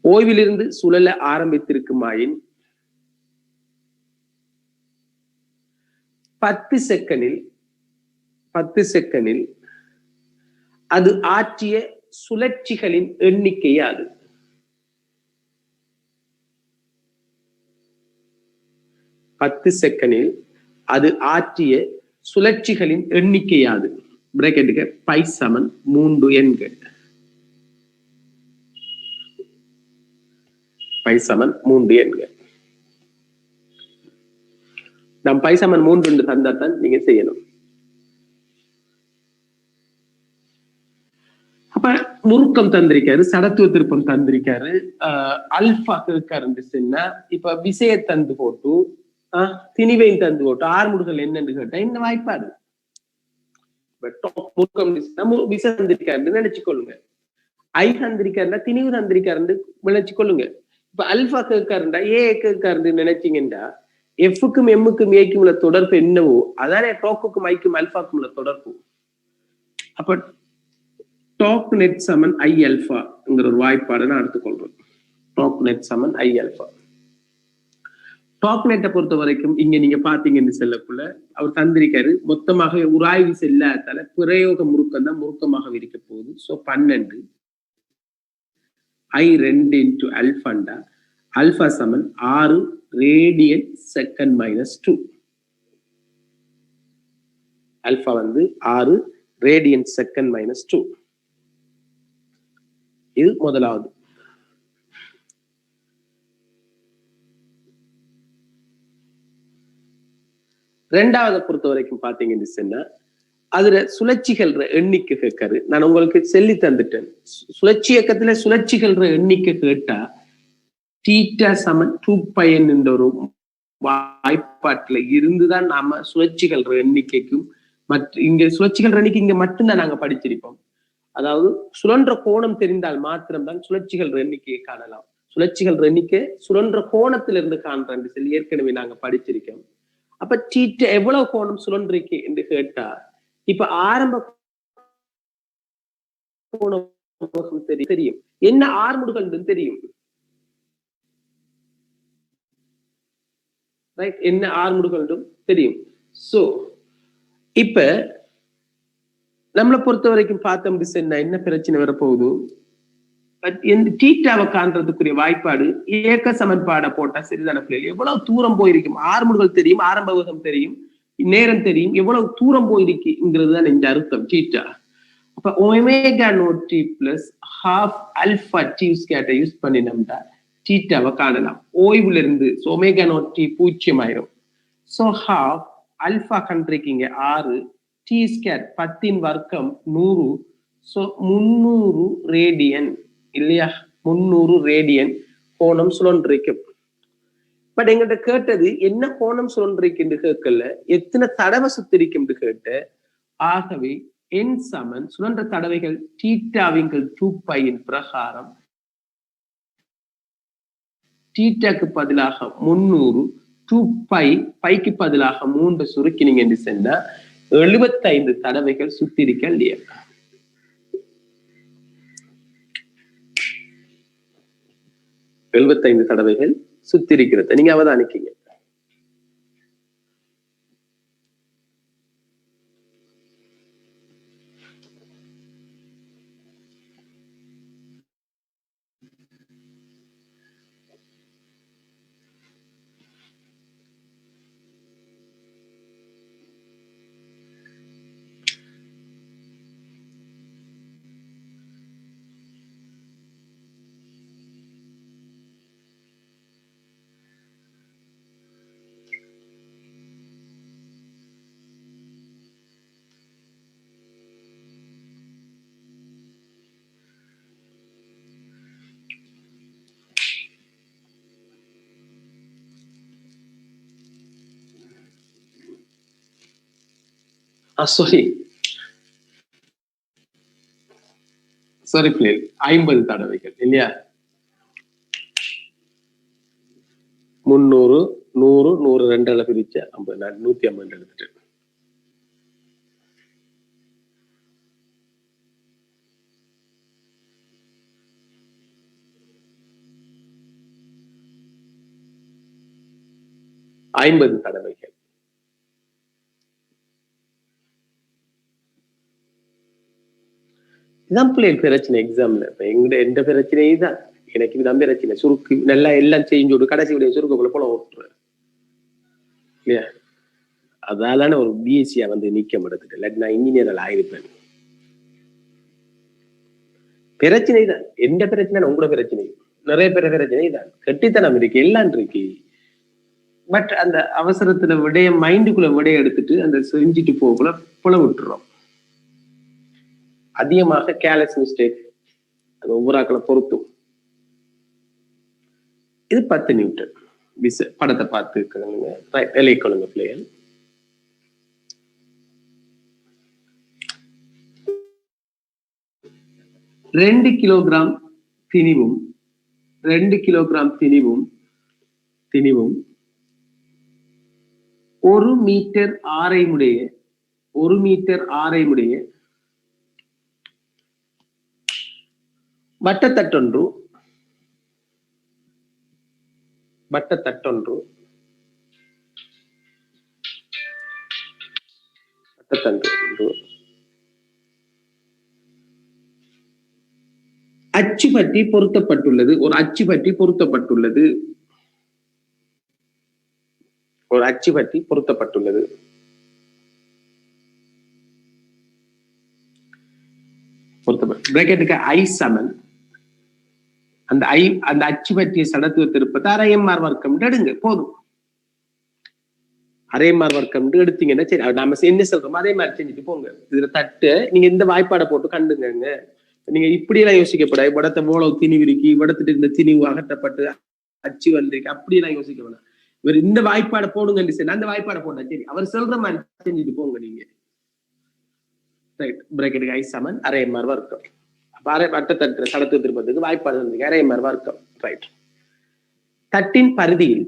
ஓய்விலிருந்து சுழல ஆரம்பித்திருக்குமாயின் 10 செகண்டில் அது ஆற்றிய சுழற்சிகளின் எண்ணிக்கை யாது? 10 செகண்டில் அது ஆற்றிய சுழற்சிகளின் எண்ணிக்கை யாது? பிராக்கெட்டுக்கு பை சமன் 3 எண்கள். நாம் பை சமன் 3 தந்தாத்தான் நீங்க செய்யணும். அப்ப முறுக்கம் தந்திருக்காரு, சடத்துவ திருப்பம் தந்திருக்காரு, அல்பா கேட்காரு சொன்னா, இப்ப விசைய தந்து போட்டு திணிவையும் தந்து போட்டு ஆர்முடுகள் என்னன்னு கேட்டா இந்த வாய்ப்பாடு. முறுக்கம் விசை தந்திருக்காரு நினைச்சுக்கொள்ளுங்க. ஐ தந்திருக்காருன்னா திணிவு தந்திருக்காரு நினைச்சுக்கொள்ளுங்க. இப்ப அல்பா கேட்காருண்டா ஏ கேட்காரு நினைச்சீங்கன்னா எஃப்க்கும் எம்முக்கும் ஏக்கும் உள்ள தொடர்பு என்னவோ அதானே டாக்குக்கும் ஐக்கும் அல்பாக்கும் உள்ள தொடர்பு. அப்ப டாக் நெட் சமன் ஐ அல்பாங்கிற ஒரு வாய்ப்பாடு நான் எடுத்துக்கொள்றேன். டாக் நெட் சமன் ஐ அல்பா. டாக் நெட்டை பொறுத்த வரைக்கும் இங்க நீங்க பாத்தீங்கன்னு செல்லக்குள்ள அவர் தந்திரிக்காரு மொத்தமாக உராய்வு செல்லாதால பிரயோக முறுக்கம் தான் முறுக்கமாக இருக்க போகுது. சோ 12 I2 into அல்பாண்டா அல்பா சமன் 6 ரேடியன் செகண்ட் மைனஸ் 2. அல்பா வந்து 6 ரேடியன் செகண்ட் மைனஸ் 2. இது முதலாவது. ரெண்டாவது பொறுத்த வரைக்கும் பாத்தீங்கன்னு சொன்னா அதுல சுழற்சிகள் எண்ணிக்கை கேட்காரு. நான் உங்களுக்கு சொல்லி தந்துட்டேன். சுழற்சி இயக்கத்துல சுழற்சிகள் எண்ணிக்கை கேட்டா தீட்டா சமன் 2π என்ற ஒரு வாய்ப்பாட்டுல இருந்துதான் நாம சுழற்சிகள் எண்ணிக்கைக்கும் இங்க சுழற்சிகள் எண்ணிக்கை இங்க மட்டும்தான் நாங்க படிச்சிருப்போம். அதாவது சுழன்ற கோணம் தெரிந்தால் மாத்திரம்தான் சுழற்சிகள் எண்ணிக்கையை காணலாம். சுழற்சிகள் எண்ணிக்கை சுழன்ற கோணத்திலிருந்து காண்றேன் சொல்லி ஏற்கனவே நாங்க படிச்சிருக்கோம். அப்ப தீட்டா எவ்வளவு கோணம் சுழன்றிருக்கு என்று கேட்டா இப்ப ஆரம்ப கோணம் தெரியும், என்ன ஆர்முடுகள் தெரியும், ரைட், என்ன ஆர்முடுகள் தெரியும். சோ இப்ப நம்மளை பொறுத்த வரைக்கும் பார்த்தோம் என்ன பிரச்சனை வரப்போகுது, தீட்டாவை காண்றதுக்குரிய வாய்ப்பாடு ஏக்க சமன்பாடை போட்டா சரிதான பிள்ளைகள். எவ்வளவு தூரம் போயிருக்கும், ஆர்முடுகள் தெரியும், ஆரம்ப வேகம் தெரியும், நேரம் தெரியும், எவ்வளவு தூரம் போயிருக்குங்கிறது தான் இந்த அர்த்தம் தீட்டா. அப்ப omega naught t plus half alpha t ஸ்கேட்டை யூஸ் பண்ணினோம்னா தீட்டாவை காணலாம். ஓய்வுல இருந்து ஒமேகா நோட் டி 0 ஆயிரும். சோ ஹாஃப் ஆல்பா கண்டிருக்கீங்க 6, டி ஸ்கேட் 10 வர்க்கம் 100, சோ 300 ரேடியன் இல்லையா, 300 ரேடியன் கோணம் சுழன்றிருக்கும். பட் எங்கிட்ட கேட்டது என்ன கோணம் சுழன்றிருக்கு கேட்கல, எத்தனை தடவை சுத்திரிக்கும் கேட்ட. ஆகவே என் சமன் சுழன்ற தடவைகள் தீட்டாவிங்கள் 2π பிரகாரம் தீட்டாக்கு பதிலாக 300, 2π பைக்கு பதிலாக 3 சுருக்கினீங்க என்று சொன்னா 75 தடவைகள் சுத்திரிக்க இல்லையா. எழுபத்தைந்து தடவைகள் சுத்திருக்கிறது. நீங்க அவதானிக்கீங்க. சாரி பிளேயர் 50 தடவைகள் இல்லையா. 300, 100, 100 2 பிரிச்ச 50, 150 எடுத்துட்டு 50 தடவைகள். இதான் பிள்ளைகள் பிரச்சனை எக்ஸாம்ல. இப்ப எந்த பிரச்சனையே தான், எனக்கு இதுதான் பிரச்சனை. சுருக்கு நல்லா எல்லாம் செஞ்சு கடைசி விட சுருக்கக்குள்ள போல ஓட்டுற இல்லையா. அதால ஒரு பிஎஸ்சியா வந்து நீக்கம் எடுத்துட்டு, இல்லாட்டி நான் இன்ஜினியர் ஆயிருப்பேன். பிரச்சனை தான், எந்த பிரச்சனை உங்களோட பிரச்சனை, நிறைய பேர பிரச்சனை தான். கெட்டித்தனம் இருக்கு, எல்லாம் இருக்கு. பட் அந்த அவசரத்துல விடைய மைண்டுக்குள்ள விடைய எடுத்துட்டு அந்த செஞ்சுட்டு போகல புல விட்டுறோம். அதிகமாக கேர்லெஸ் மிஸ்டேக், அது ஒவ்வொரு ஆக்களை பொறுத்தும். இது 10 நியூட்டன். படத்தை பார்த்து எழுதிக்கொள்ளுங்க பிள்ளைகள். ரெண்டு கிலோகிராம் திணிவும் 2 கிலோகிராம் திணிவும் 1 மீட்டர் ஆரைமுடைய வட்டத்தட்டொன்று அச்சு பற்றி பொருத்தப்பட்டுள்ளது. ஒரு அச்சு பற்றி பொருத்தப்பட்டுள்ளது. பிராக்கெட்டுக்கு ஐ சமன் அந்த அச்சு பற்றிய சடத்துவ திருப்பத்தை அரைஎம்ஆர் வர்க்கம் எடுங்க போதும். அரைஎம்ஆர் வர்க்கம் எடுத்தீங்கன்னா சரி, நாம என்ன சொல்றோமோ அதே மாதிரி செஞ்சுட்டு போங்க. இதுல தட்டு நீங்க இந்த வாய்ப்பாடை போட்டு கண்டுங்க. நீங்க இப்படி எல்லாம் யோசிக்கப்படாது. வடத்தை போல திணிவு இருக்கு, வடத்துட்டு இந்த திணிவு அகற்றப்பட்டு அச்சு வந்திருக்கு, அப்படி எல்லாம் யோசிக்க வேணாம். இவர் இந்த வாய்ப்பாடை போடுங்கன்னு சரி, அந்த வாய்ப்பாடை போட்டா சரி, அவர் சொல்ற மாதிரி செஞ்சுட்டு போங்க நீங்க. ரைட், பிராக்கெட்டுக்கு ஐ சமன் அரைஎம்ஆர் வர்க்கம். வட்டத்தட்டு சடத்துவ திருப்பத்துக்கு வாய்ப்பாடு வந்து அரைஎம்ஆர் வர்க்கம். ரைட். தட்டின் பரிதியில்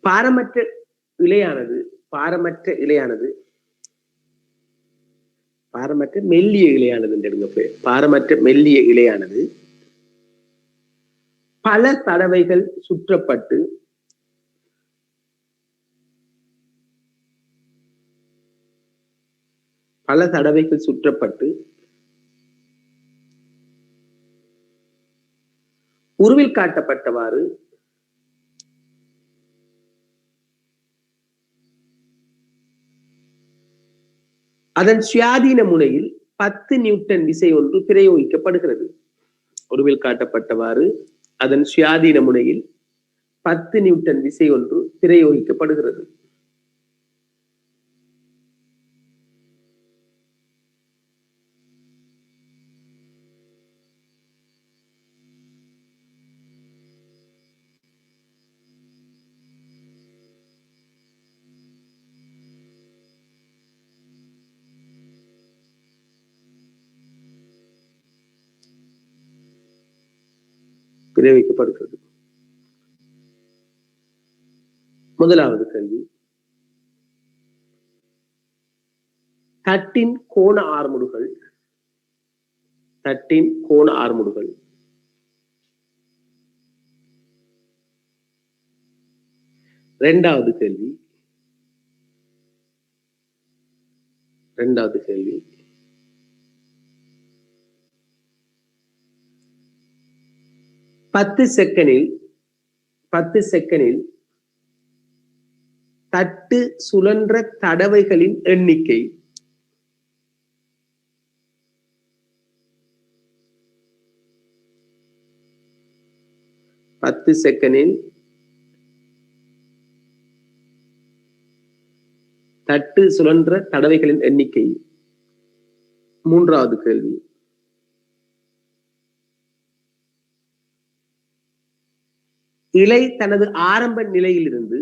பாரமற்ற மெல்லிய இழையானது பல தடவைகள் சுற்றப்பட்டு பல தடவைகள் சுற்றப்பட்டு உருவில் காட்டப்பட்டவாறு அதன் சுயாதீன முனையில் 10 நியூட்டன் விசை ஒன்று பிரயோகிக்கப்படுகிறது. உருவில் காட்டப்பட்டவாறு அதன் சுயாதீன முனையில் 10 நியூட்டன் விசை ஒன்று பிரயோகிக்கப்படுகிறது. பிரயோகிக்கப்படுகிறது. முதலாவது கேள்வி, தட்டின் கோண ஆர்முடுகள் இரண்டாவது கேள்வி பத்து செகண்டில் தட்டு சுழன்ற தடவைகளின் எண்ணிக்கை. பத்து செகண்டில் தட்டு சுழன்ற தடவைகளின் எண்ணிக்கை. மூன்றாவது கேள்வி, இலை தனது ஆரம்ப நிலையிலிருந்து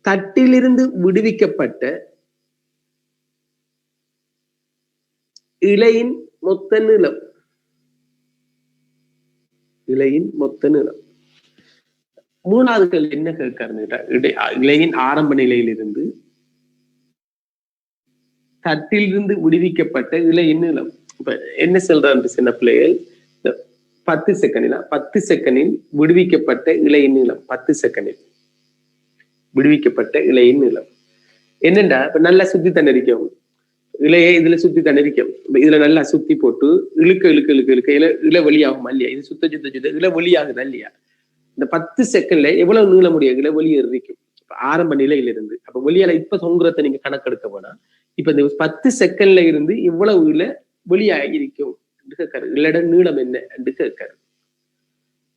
தட்டிலிருந்து விடுவிக்கப்பட்ட இலையின் மொத்த நீளம். மூணாவது கேள்வி என்ன கேட்கறது? இலையின் ஆரம்ப நிலையிலிருந்து தட்டிலிருந்து விடுவிக்கப்பட்ட இலையின் நீளம். இப்ப என்ன சொல்றாரு சின்ன பிள்ளைகள், 10 செகண்டில் விடுவிக்கப்பட்ட இலையின் நீளம். 10 செகண்டில் விடுவிக்கப்பட்ட இலையின் நீளம் என்னண்டா, இப்ப நல்லா சுத்தி தண்டிக்கும் இலையை, இதுல சுத்தி தண்டிக்கும். இதுல நல்லா சுத்தி போட்டு இழுக்க இலை வெளியாகும் இல்லையா? இது சுத்த இலை வெளியாகுதா இல்லையா? இந்த 10 செகண்ட்ல எவ்வளவு நீள முடியும் இலை வெளியேறிக்கும் ஆரம்ப நிலையிலிருந்து. அப்ப வெளியால இப்ப தொங்குறத நீங்க கணக்கெடுக்க போனா, இப்ப இந்த 10 செகண்ட்ல இருந்து இவ்வளவு இலை வெளியாகி இருக்கும் கேட்காரு. இல்லட நீளம் என்ன என்று கேட்காரு.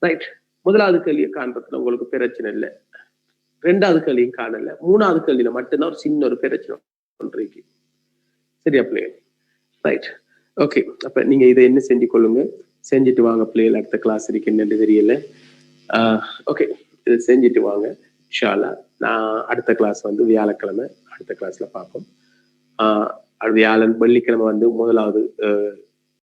ரைட். முதலாவது கேள்வியை காண்றதுல உங்களுக்கு பிரச்சனை இல்லை. ரெண்டாவது கேள்வியும் காணல. மூணாவது கேள்வியில மட்டும்தான் ஒரு சின்ன ஒரு பிரச்சனை ஒன்றைக்கு. சரியா பிள்ளைகள்? ரைட். ஓகே. அப்ப நீங்க இதை என்ன செஞ்சு கொள்ளுங்க, செஞ்சுட்டு வாங்க பிள்ளைகள். அடுத்த கிளாஸ் இருக்கு என்னன்னு தெரியல. ஓகே, இதை செஞ்சுட்டு வாங்க இன்ஷா அல்லாஹ். நான் அடுத்த கிளாஸ் வந்து வியாழக்கிழமை அடுத்த கிளாஸ்ல பார்ப்போம். வியாழன் வெள்ளிக்கிழமை வந்து முதலாவது